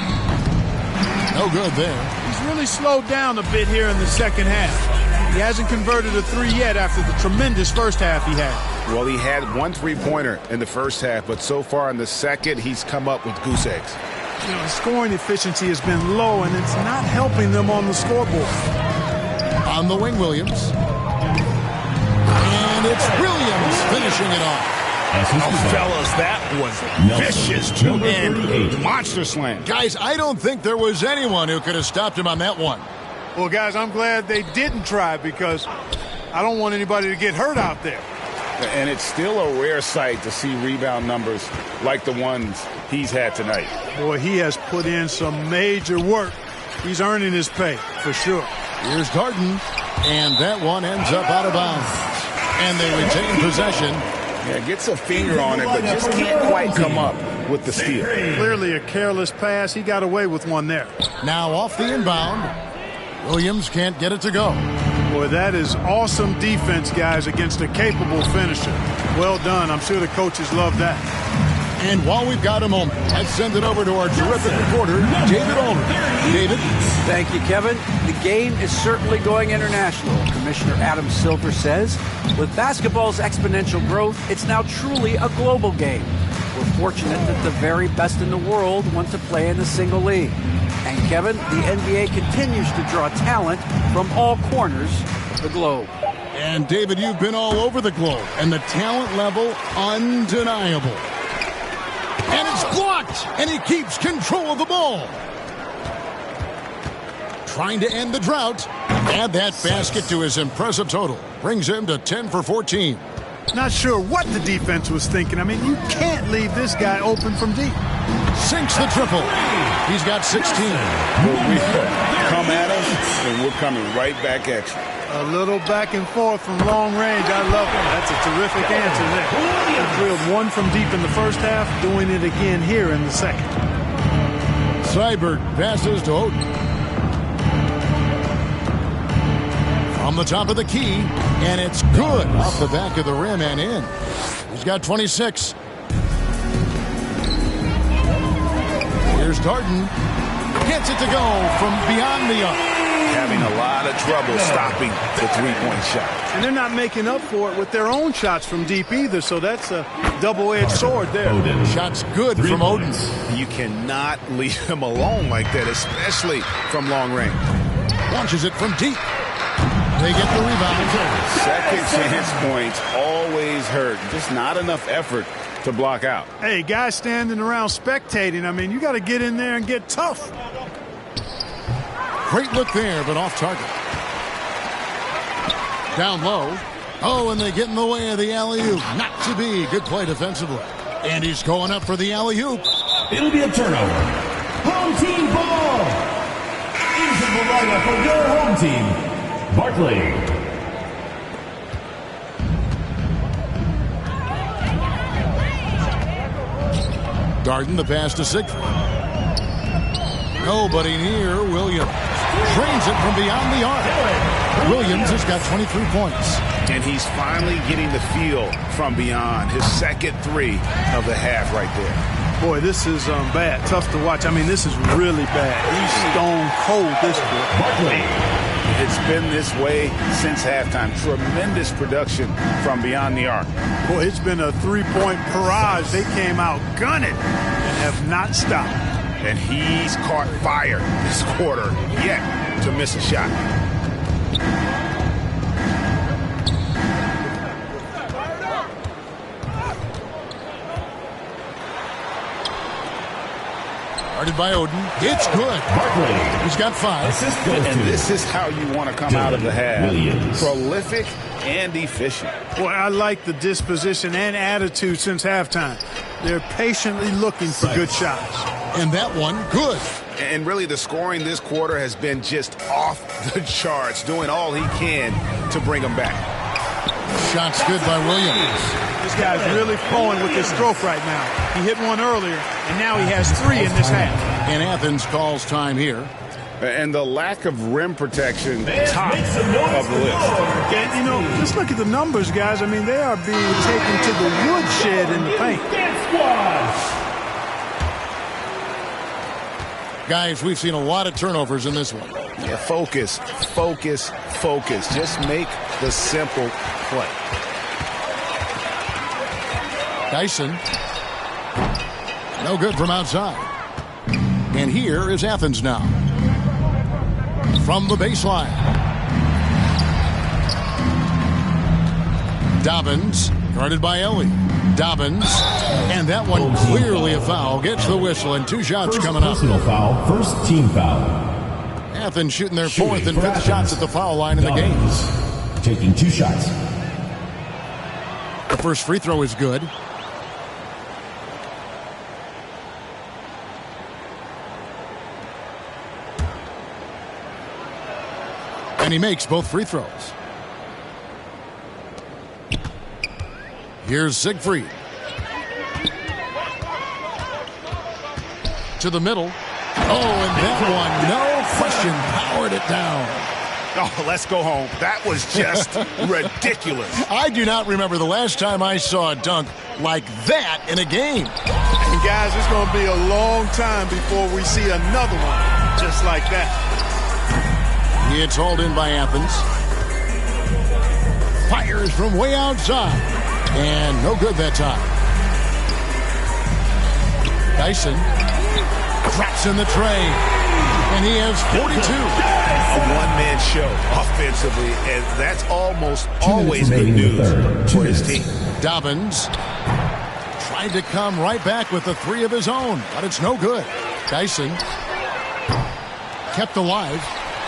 No good there. He's really slowed down a bit here in the second half. He hasn't converted a 3 yet after the tremendous first half he had. Well, he had 1 3-pointer in the first half, but so far in the second, he's come up with goose eggs. You know, the scoring efficiency has been low, and it's not helping them on the scoreboard. On the wing, Williams. And it's Williams finishing it off. Oh, fellas, that was vicious and monster slam. Guys, I don't think there was anyone who could have stopped him on that one. Well, guys, I'm glad they didn't try because I don't want anybody to get hurt out there. And it's still a rare sight to see rebound numbers like the ones he's had tonight. Boy, he has put in some major work. He's earning his pay, for sure. Here's Garden, and that one ends up out of bounds. And they retain possession. Yeah, gets a finger on it, but just can't quite come up with the steal. Clearly a careless pass. He got away with one there. Now off the inbound. Williams can't get it to go. Boy, that is awesome defense, guys, against a capable finisher. Well done. I'm sure the coaches love that. And while we've got a moment, let's send it over to our terrific reporter, David Aldridge. David? Thank you, Kevin. The game is certainly going international. Commissioner Adam Silver says, with basketball's exponential growth, it's now truly a global game. We're fortunate that the very best in the world want to play in a single league. And Kevin, the NBA continues to draw talent from all corners of the globe. And David, you've been all over the globe, and the talent level undeniable. And it's blocked, and he keeps control of the ball. Trying to end the drought. Add that basket to his impressive total. Brings him to 10 for 14. Not sure what the defense was thinking. I mean, you can't leave this guy open from deep. Sinks the triple. He's got 16. We come at us, and we're coming right back at you. A little back and forth from long range. I love it. That's a terrific answer there. He drilled one from deep in the first half, doing it again here in the second. Seibert passes to Oden. From the top of the key, and it's good off the back of the rim and in. He's got 26. Here's Darden. Gets it to go from beyond the arc. Having a lot of trouble stopping the three-point shot. And they're not making up for it with their own shots from deep either, so that's a double-edged sword there. Shots good from Oden. You cannot leave him alone like that, especially from long range. Launches it from deep. They get the rebound. Second chance points always hurt. Just not enough effort to block out. Hey, guys standing around spectating, I mean, you got to get in there and get tough. Great look there, but off target. Down low. Oh, and they get in the way of the alley-oop. Not to be. Good play defensively. And he's going up for the alley-oop. It'll be a turnover. Home team ball. Into the lineup for your home team, Barkley. Darden, the pass to Siegfried. Nobody near Williams. Trains it from beyond the arc. Williams has got 23 points. And he's finally getting the feel from beyond. His second three of the half right there. Boy, this is bad. Tough to watch. I mean, this is really bad. He's stone cold this boy. It's been this way since halftime. Tremendous production from beyond the arc. Boy, it's been a three-point barrage. They came out gunning and have not stopped. And he's caught fire this quarter yet to miss a shot. Guarded by Oden. It's good. Barkley. He's got 5. And this is how you want to come out of the half. Prolific and efficient. Boy, I like the disposition and attitude since halftime. They're patiently looking for good shots. And that one, good. And really, the scoring this quarter has been just off the charts, doing all he can to bring them back. Shots good by Williams. This guy's really flowing with his stroke right now. He hit one earlier, and now he has 3 in this half. And Athens calls time here. And the lack of rim protection, top of the list. And, you know, just look at the numbers, guys. I mean, they are being taken to the woodshed in the paint. Guys, we've seen a lot of turnovers in this one. Yeah, focus, focus, focus. Just make the simple play. Dyson. No good from outside. And here is Athens now. From the baseline. Dobbins, guarded by Ellie. Dobbins, and that one clearly a foul. Gets the whistle, and 2 shots coming up. Personal foul, first team foul. Athens shooting their 4th and 5th shots at the foul line in the game. Taking 2 shots. The first free throw is good. And he makes both free throws. Here's Siegfried. To the middle. Oh, and that one, no question, powered it down. Oh, let's go home. That was just ridiculous. I do not remember the last time I saw a dunk like that in a game. And guys, it's going to be a long time before we see another one just like that. It's hauled in by Athens. Fires from way outside. And no good that time. Dyson drops in the tray. And he has 42. A one-man show offensively, and that's almost always good news for his team. Dobbins tried to come right back with the three of his own, but it's no good. Dyson kept alive,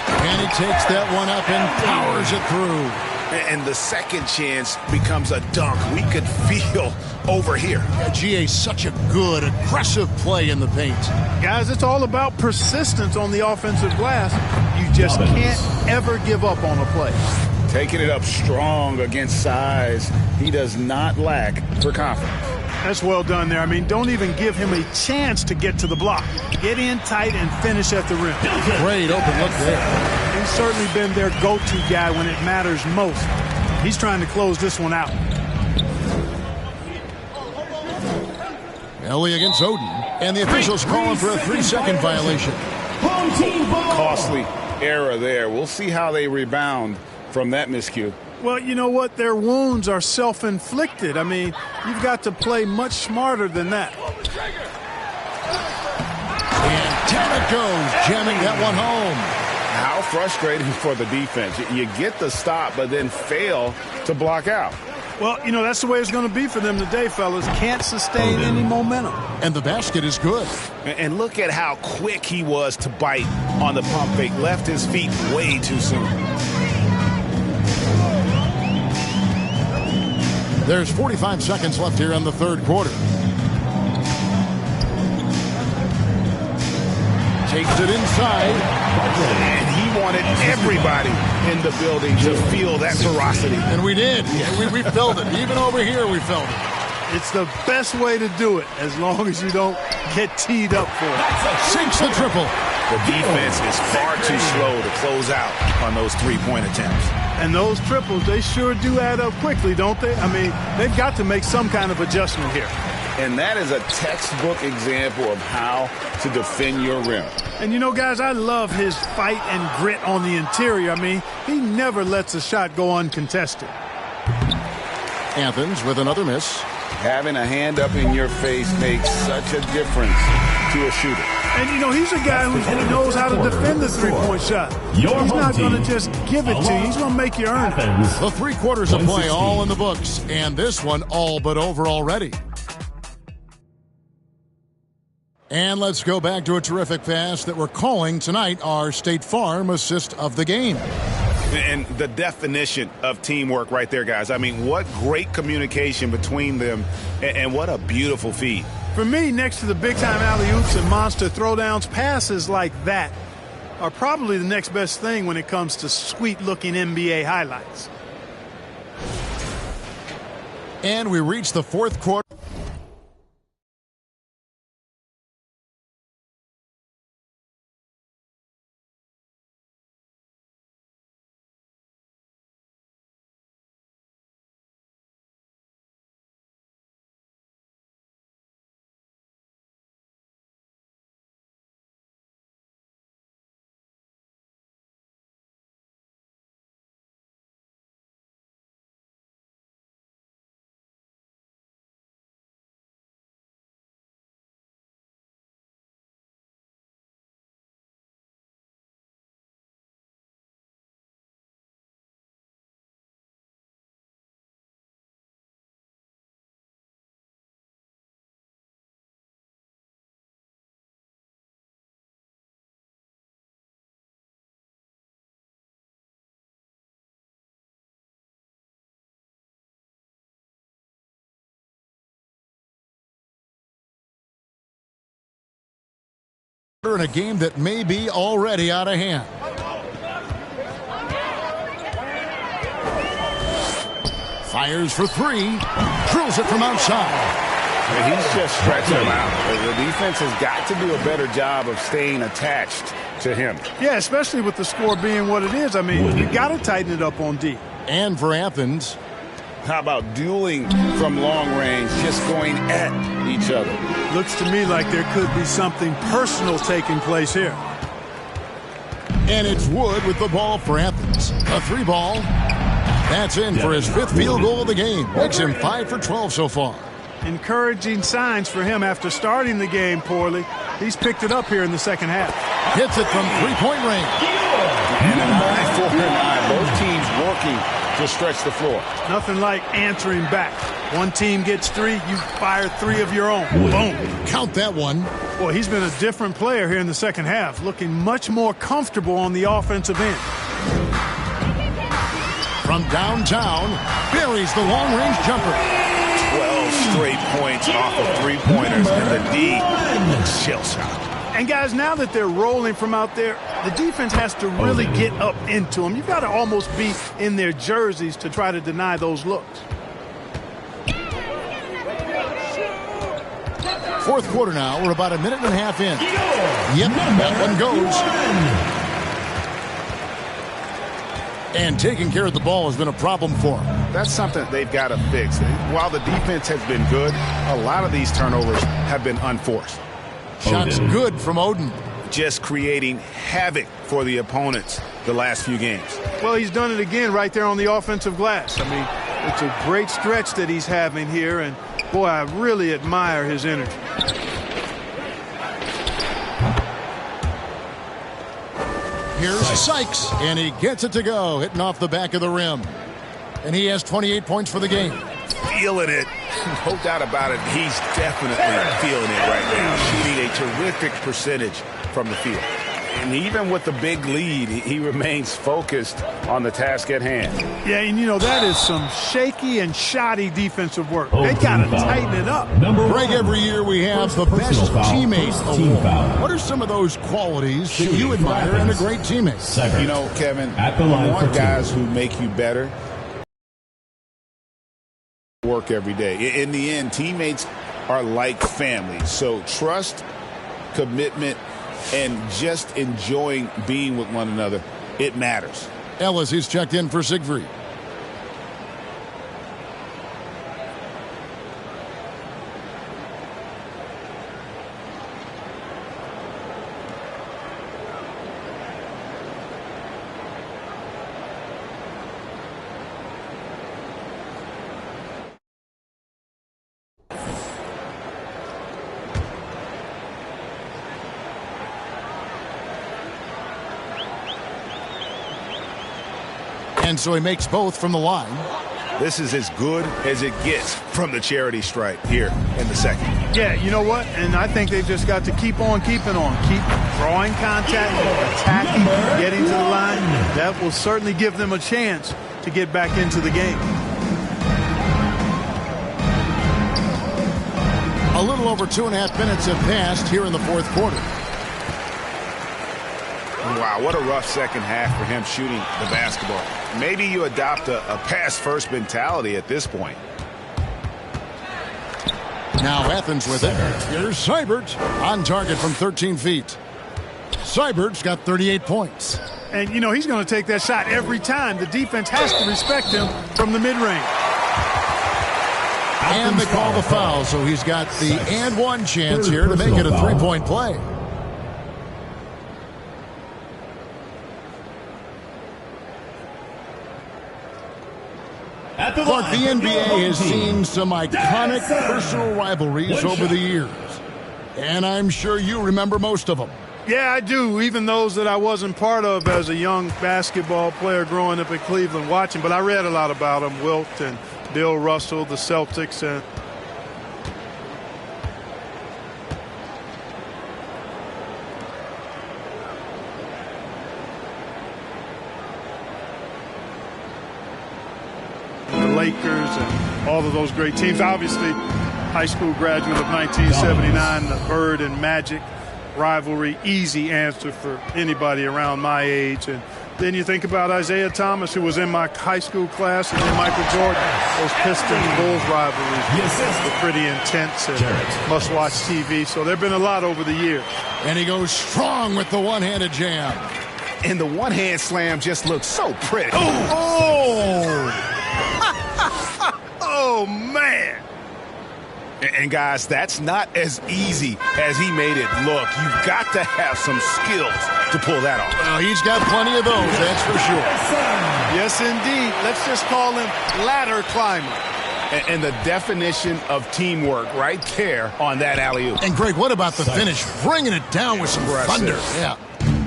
and he takes that one up and powers it through. And the second chance becomes a dunk. We could feel over here. Yeah, GA, such a good, aggressive play in the paint. Guys, it's all about persistence on the offensive glass. You just can't ever give up on a play. Taking it up strong against size. He does not lack for confidence. That's well done there. I mean, don't even give him a chance to get to the block. Get in tight and finish at the rim. Great open look there. He's certainly been their go-to guy when it matters most. He's trying to close this one out. Ellie against Oden, and the officials calling for a 3-second violation. Costly error there. We'll see how they rebound from that miscue. Well, you know what? Their wounds are self-inflicted. I mean, you've got to play much smarter than that. And down it goes, jamming that one home. How frustrating for the defense. You get the stop, but then fail to block out. Well, you know, that's the way it's going to be for them today, fellas. Can't sustain any momentum. And the basket is good. And look at how quick he was to bite on the pump fake. Left his feet way too soon. There's 45 seconds left here in the third quarter. Takes it inside. And he wanted everybody in the building to feel that ferocity. And we did. We felt it. Even over here, we felt it. It's the best way to do it, as long as you don't get teed up for it. Sinks the triple. The defense is far too slow to close out on those three-point attempts. And those triples, they sure do add up quickly, don't they? I mean, they've got to make some kind of adjustment here. And that is a textbook example of how to defend your rim. And you know, guys, I love his fight and grit on the interior. I mean, he never lets a shot go uncontested. Athens with another miss. Having a hand up in your face makes such a difference to a shooter. And, you know, he's a guy who knows how to defend the three-point shot. He's not going to just give it to you. He's going to make you earn it. The 3 quarters of play all in the books, and this one all but over already. And let's go back to a terrific pass that we're calling tonight our State Farm assist of the game. And the definition of teamwork right there, guys. I mean, what great communication between them, and what a beautiful feed. For me, next to the big-time alley-oops and monster throwdowns, passes like that are probably the next best thing when it comes to sweet-looking NBA highlights. And we reach the fourth quarter. In a game that may be already out of hand. Fires for 3. Drills it from outside. He's just stretching them out. The defense has got to do a better job of staying attached to him. Yeah, especially with the score being what it is. I mean, you got to tighten it up on D. And for Athens, how about dueling from long range, just going at each other? Looks to me like there could be something personal taking place here. And it's Wood with the ball for Athens. A 3-ball. That's in for his 5th field goal of the game. Makes him 5 for 12 so far. Encouraging signs for him after starting the game poorly. He's picked it up here in the second half. Hits it from 3-point range. And an eye for an eye. Both teams working to stretch the floor. Nothing like answering back. One team gets 3, you fire 3 of your own. Boom. Count that one. Boy, he's been a different player here in the second half, looking much more comfortable on the offensive end. From downtown, buries the long-range jumper. 12 straight points off of 3-pointers, and the D looks shell-shocked. And guys, now that they're rolling from out there, the defense has to really get up into them. You've got to almost be in their jerseys to try to deny those looks. Fourth quarter now. We're about a minute and a half in. Yep, that one goes. And taking care of the ball has been a problem for them. That's something they've got to fix. While the defense has been good, a lot of these turnovers have been unforced. Shots good from Oden. Just creating havoc for the opponents the last few games. Well, he's done it again right there on the offensive glass. I mean, it's a great stretch that he's having here, and boy, I really admire his energy. Here's Sykes, and he gets it to go, hitting off the back of the rim. And he has 28 points for the game. Feeling it. No doubt about it. He's definitely feeling it right now. Shooting a terrific percentage from the field. And even with the big lead, he remains focused on the task at hand. Yeah, and you know, that is some shaky and shoddy defensive work. They got to tighten it up. Greg, every year we have the best teammate award. What are some of those qualities that you admire in a great teammate? You know, Kevin, you want guys who make you better. Work every day. In the end, teammates are like family. So trust, commitment, and just enjoying being with one another, it matters. Ellis is checked in for Siegfried. And so he makes both from the line. This is as good as it gets from the charity stripe here in the second. Yeah, you know what? And I think they've just got to keep on keeping on. Keep drawing contact, attacking, getting to the line. That will certainly give them a chance to get back into the game. A little over 2.5 minutes have passed here in the fourth quarter. Wow, what a rough second half for him shooting the basketball. Maybe you adopt a pass-first mentality at this point. Now Athens with it. Here's Seibert on target from 13 feet. Seibert's got 38 points. And, you know, he's going to take that shot every time. The defense has to respect him from the mid-range. And they call the foul, so he's got the and one chance here to make it a three-point play. Clark, the NBA has seen some iconic personal rivalries over the years, and I'm sure you remember most of them. Yeah, I do, even those that I wasn't part of as a young basketball player growing up in Cleveland watching, but I read a lot about them, Wilt and Bill Russell, the Celtics, and Lakers and all of those great teams. Obviously, high school graduate of 1979, the Bird and Magic rivalry, easy answer for anybody around my age. And Then you think about Isaiah Thomas, who was in my high school class, and then Michael Jordan. Those Pistons-Bulls rivalries were pretty intense and must-watch TV. So there have been a lot over the years. And he goes strong with the one-handed jam. And the one-hand slam just looks so pretty. Oh! Oh, man! And guys, that's not as easy as he made it look. You've got to have some skills to pull that off. Well, he's got plenty of those, that's for sure. Yes, indeed. Let's just call him ladder climber. And the definition of teamwork right there on that alley-oop. And Greg, what about the finish? Bringing it down with some thunder. Yeah.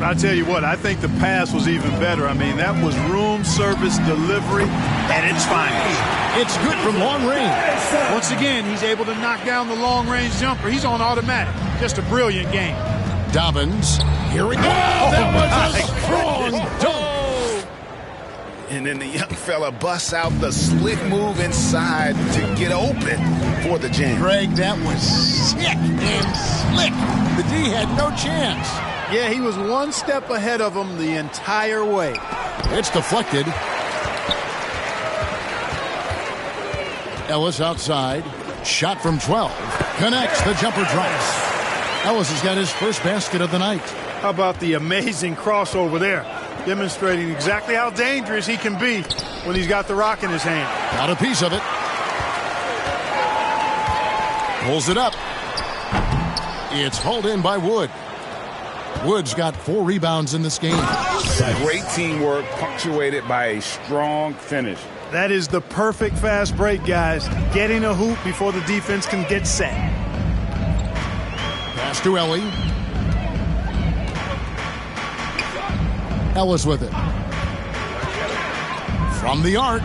I tell you what, I think the pass was even better. I mean, that was room service delivery at its finest. It's good from long range. Once again, he's able to knock down the long-range jumper. He's on automatic. Just a brilliant game. Dobbins, here we go. That was a strong dunk. And then the young fella busts out the slick move inside to get open for the jam. Greg, that was sick and slick. The D had no chance. Yeah, he was one step ahead of him the entire way. It's deflected. Ellis outside. Shot from 12. Connects. The jumper drops. Ellis has got his first basket of the night. How about the amazing crossover there? Demonstrating exactly how dangerous he can be when he's got the rock in his hand. Got a piece of it. Pulls it up. It's hauled in by Wood. Wood's got 4 rebounds in this game. Great teamwork punctuated by a strong finish. That is the perfect fast break, guys. Getting a hoop before the defense can get set. Pass to Ellie. Ellis with it. From the arc.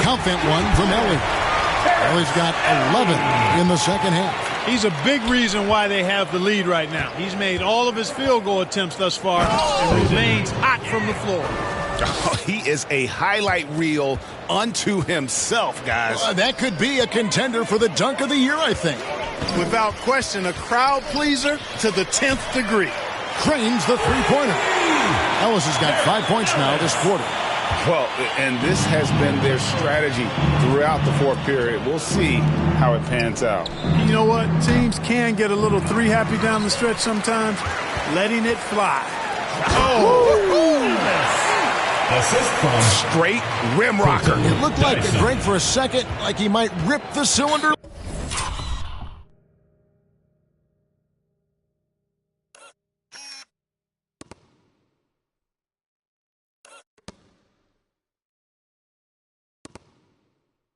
Count that one from Ellie. Ellie's got 11 in the second half. He's a big reason why they have the lead right now. He's made all of his field goal attempts thus far and remains hot from the floor. Oh, he is a highlight reel unto himself, guys. That could be a contender for the dunk of the year, I think. Without question, a crowd pleaser to the 10th degree. Cranes the three-pointer. Ellis has got 5 points now this quarter. Well, and this has been their strategy throughout the fourth period. We'll see how it pans out. You know what? Teams can get a little three-happy down the stretch sometimes. Letting it fly. Assist from straight rim rocker. It looked like Greg for a second, like he might rip the cylinder.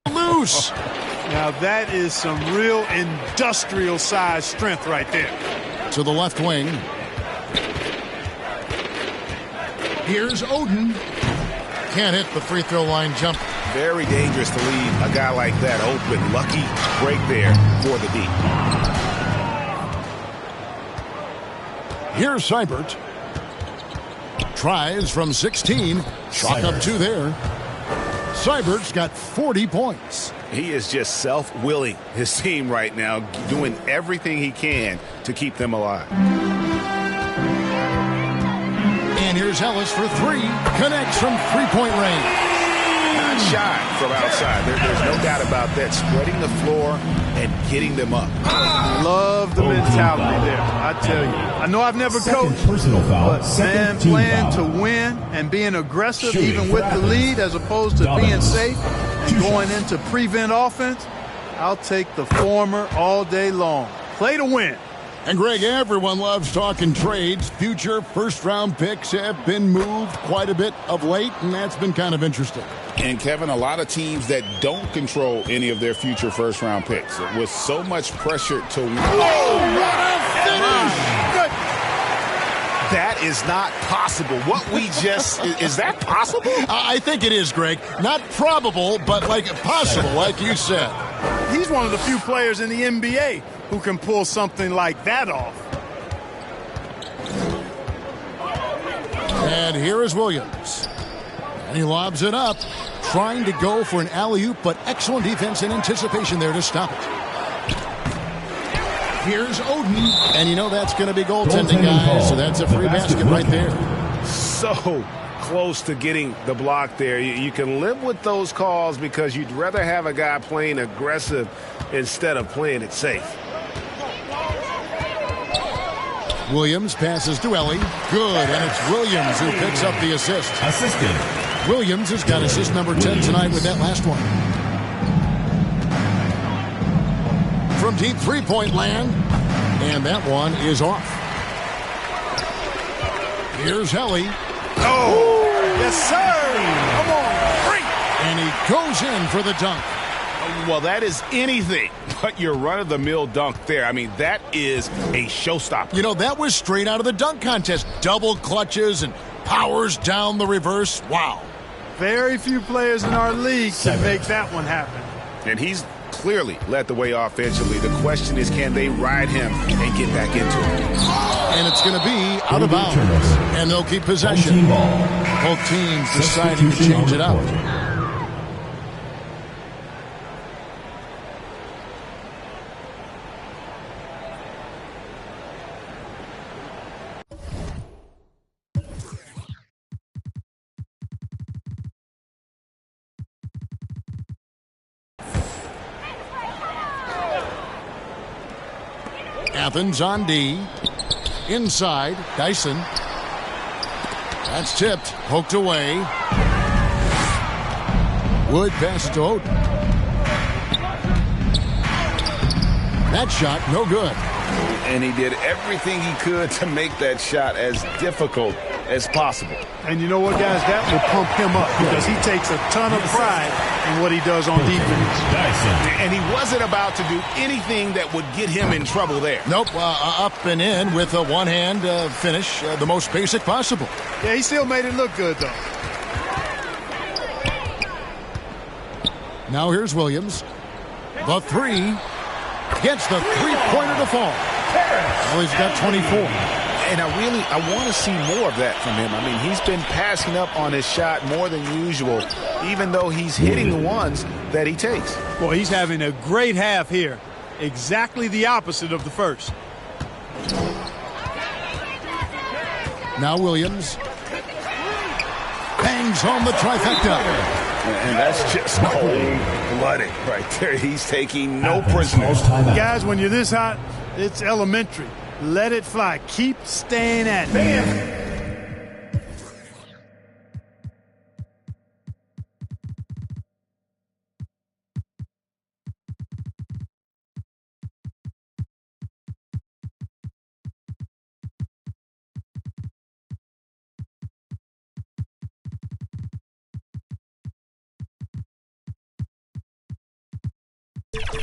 Loose. Now that is some real industrial size strength right there. To the left wing. Here's Oden. Can't hit the free throw line jump. Very dangerous to leave a guy like that open. Lucky break there for the D. Here's Seibert. Tries from 16. Chalk up 2 there. Seibert's got 40 points. He is just self-willing his team right now, doing everything he can to keep them alive. And here's Ellis for 3. Connects from three-point range. Not shy from outside. There's no doubt about that. Spreading the floor and getting them up. Love the mentality there, I tell you. I know I've never coached, but man, playing to win and being aggressive even with the lead as opposed to being safe and going into prevent offense, I'll take the former all day long. Play to win. And Greg, everyone loves talking trades. Future first-round picks have been moved quite a bit of late, and that's been kind of interesting. And, Kevin, a lot of teams that don't control any of their future first-round picks with so much pressure to win. Oh, what a finish! That is not possible. What we just – is that possible? I think it is, Greg. Not probable, but like possible, like you said. He's one of the few players in the NBA who can pull something like that off. And here is Williams. And he lobs it up, trying to go for an alley-oop, but excellent defense and anticipation there to stop it. Here's Oden. And you know that's going to be goaltending, guys, so that's a free basket right there. So close to getting the block there. You can live with those calls because you'd rather have a guy playing aggressive instead of playing it safe. Williams passes to Ellie. Good, and it's Williams who picks up the assist. Assisted. Williams has got assist number 10 tonight with that last one. From deep three-point land, and that one is off. Here's Helly. Oh, yes, sir. Come on, break. And he goes in for the dunk. Well, that is anything but your run-of-the-mill dunk there. I mean, that is a showstopper. You know, that was straight out of the dunk contest. Double clutches and powers down the reverse. Wow. Very few players in our league can make that one happen. And he's clearly led the way offensively. The question is, can they ride him and get back into it? And it's going to be out of bounds. And they'll keep possession. Both teams deciding to change it out. Athens on D. Inside, Dyson. That's tipped, poked away. Wood passes to Oden. That shot, no good. And he did everything he could to make that shot as difficult as possible. And you know what, guys? That will pump him up because he takes a ton of pride in what he does on defense. And he wasn't about to do anything that would get him in trouble there. Nope, up and in with a one-hand finish, the most basic possible. Yeah, he still made it look good, though. Now here's Williams. The three. Gets the three-pointer to fall. Well, he's got 24. And I want to see more of that from him. I mean, he's been passing up on his shot more than usual, even though he's hitting the ones that he takes. Well, he's having a great half here. Exactly the opposite of the first. Now Williams. Bangs home the trifecta. And that's just cold-blooded right there. He's taking no prisoners. Guys, when you're this hot, it's elementary. Let it fly. Keep staying at it.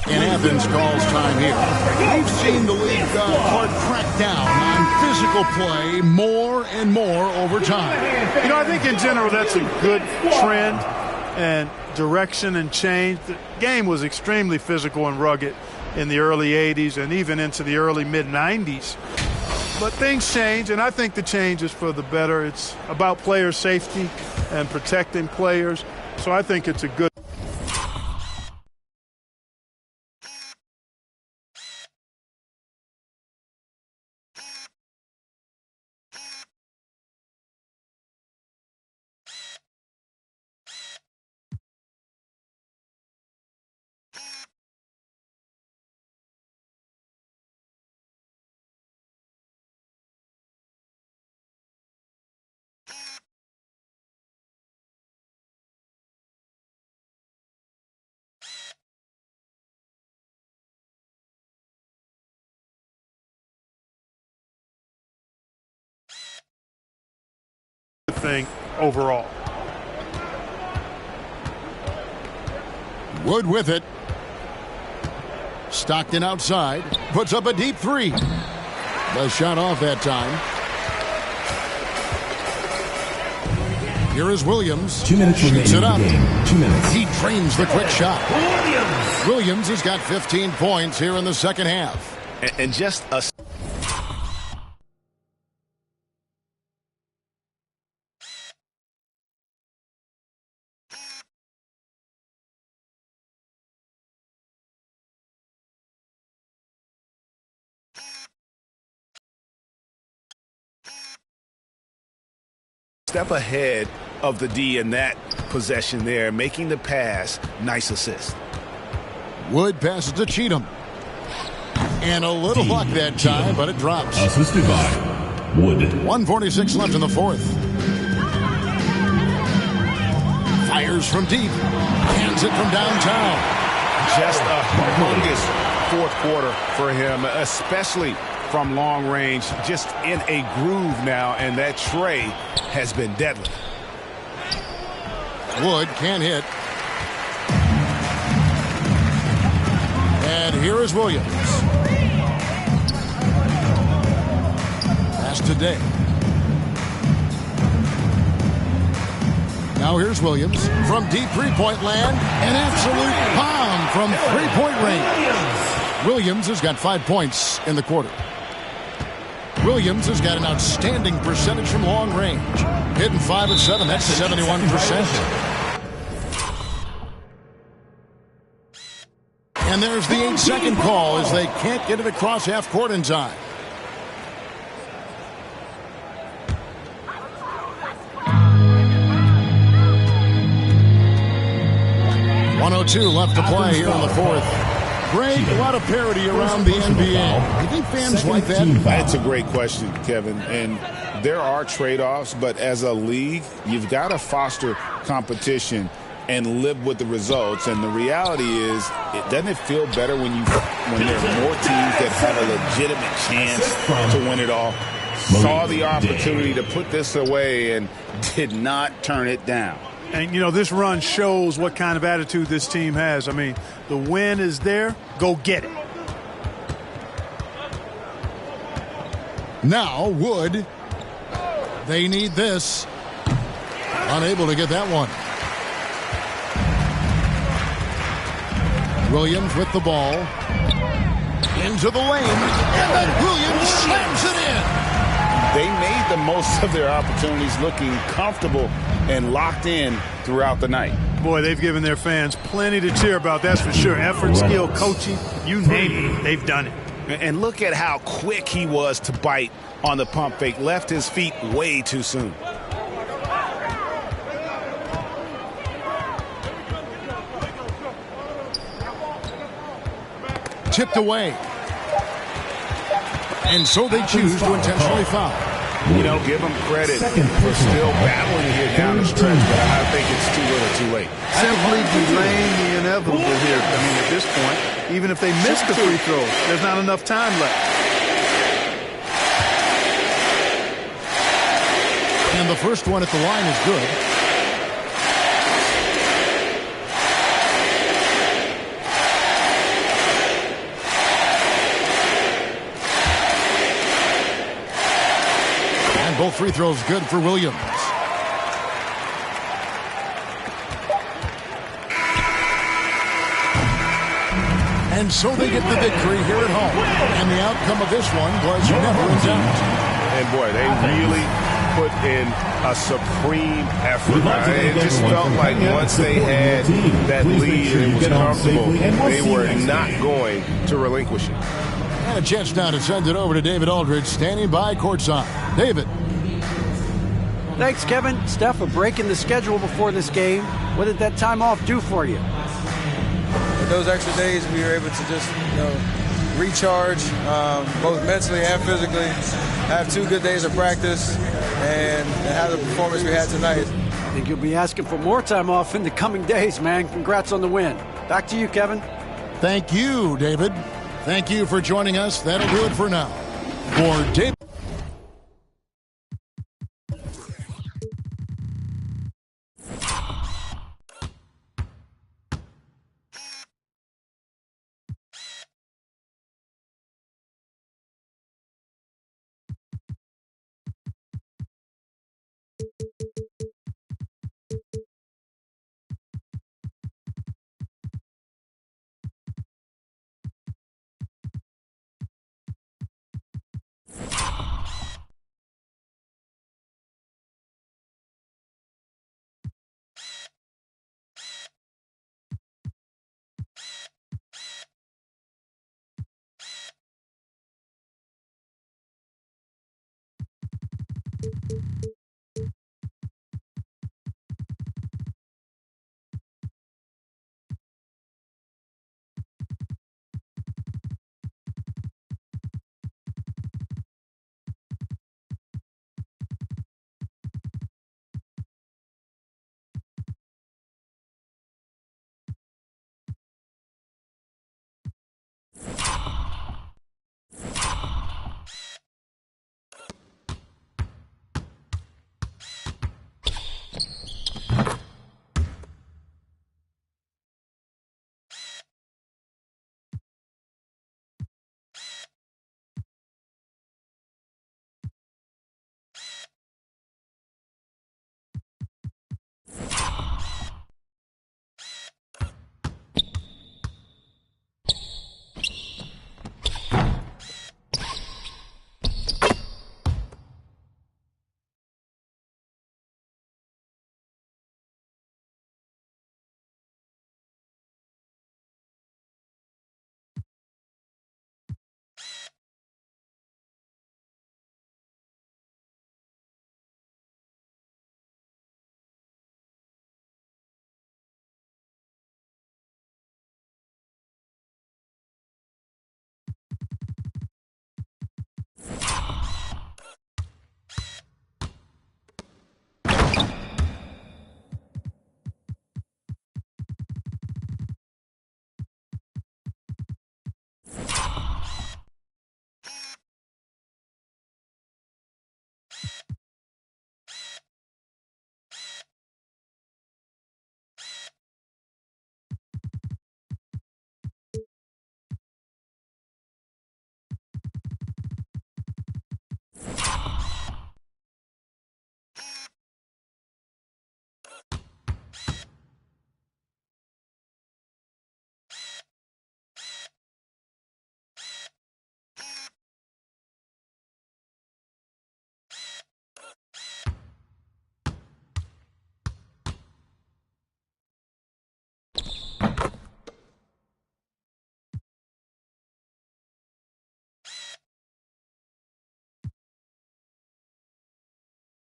And Athens calls time here. We've seen the league crack down on physical play more and more over time. You know, I think in general that's a good trend and direction and change. The game was extremely physical and rugged in the early 80s and even into the early mid-90s. But things change, and I think the change is for the better. It's about player safety and protecting players. So I think it's a good thing overall. Wood with it. Stockton outside. Puts up a deep three. The shot off that time. Here is Williams. 2 minutes remaining. Shoots it up. 2 minutes. He drains the quick shot. Williams has got 15 points here in the second half. And just a step ahead of the D in that possession there, making the pass. Nice assist. Wood passes to Cheatham. And a little luck that time, but it drops. Assisted by Wood. 1:46 left in the fourth. Fires from deep. Hands it from downtown. Just a humongous fourth quarter for him, especially from long range. Just in a groove now, and that tray has been deadly. Wood can't hit. And here is Williams. Pass to Day. Now here's Williams from deep three-point land. An absolute bomb from three-point range. Williams has got 5 points in the quarter. Williams has got an outstanding percentage from long range. Hitting 5 of 7. That's 71%. And there's the 8-second call as they can't get it across half court in time. .102 left to play here in the fourth. Greg, a lot of parity around the NBA. Do you think fans like that? That's a great question, Kevin. And there are trade-offs, but as a league, you've got to foster competition and live with the results. And the reality is, doesn't it feel better when there are more teams that have a legitimate chance to win it all? Saw the opportunity to put this away and did not turn it down. And, you know, this run shows what kind of attitude this team has. I mean, the win is there. Go get it. Now, Wood. They need this. Unable to get that one. Williams with the ball. Into the lane. And then Williams slams it in. They made the most of their opportunities, looking comfortable and locked in throughout the night. Boy, they've given their fans plenty to cheer about, that's for sure. Effort, skill, coaching, you name it, they've done it. And look at how quick he was to bite on the pump fake. Left his feet way too soon. Tipped away. And so they choose to intentionally foul. You know, give them credit for still battling here down the stretch, but I think it's too little too late. Simply delaying the inevitable here. I mean, at this point, even if they miss the free throw, there's not enough time left. And the first one at the line is good. Both free throws good for Williams. And so they get the victory here at home. And the outcome of this one was never in doubt. And boy, they really put in a supreme effort. It just felt like once they had that lead and it was comfortable, they were not going to relinquish it. And a chance now to send it over to David Aldridge, standing by courtside. David. Thanks, Kevin. Steph, a break in the schedule before this game. What did that time off do for you? With those extra days, we were able to just, recharge, both mentally and physically, have 2 good days of practice, and have the performance we had tonight. I think you'll be asking for more time off in the coming days, man. Congrats on the win. Back to you, Kevin. Thank you, David. Thank you for joining us. That'll do it for now. For David.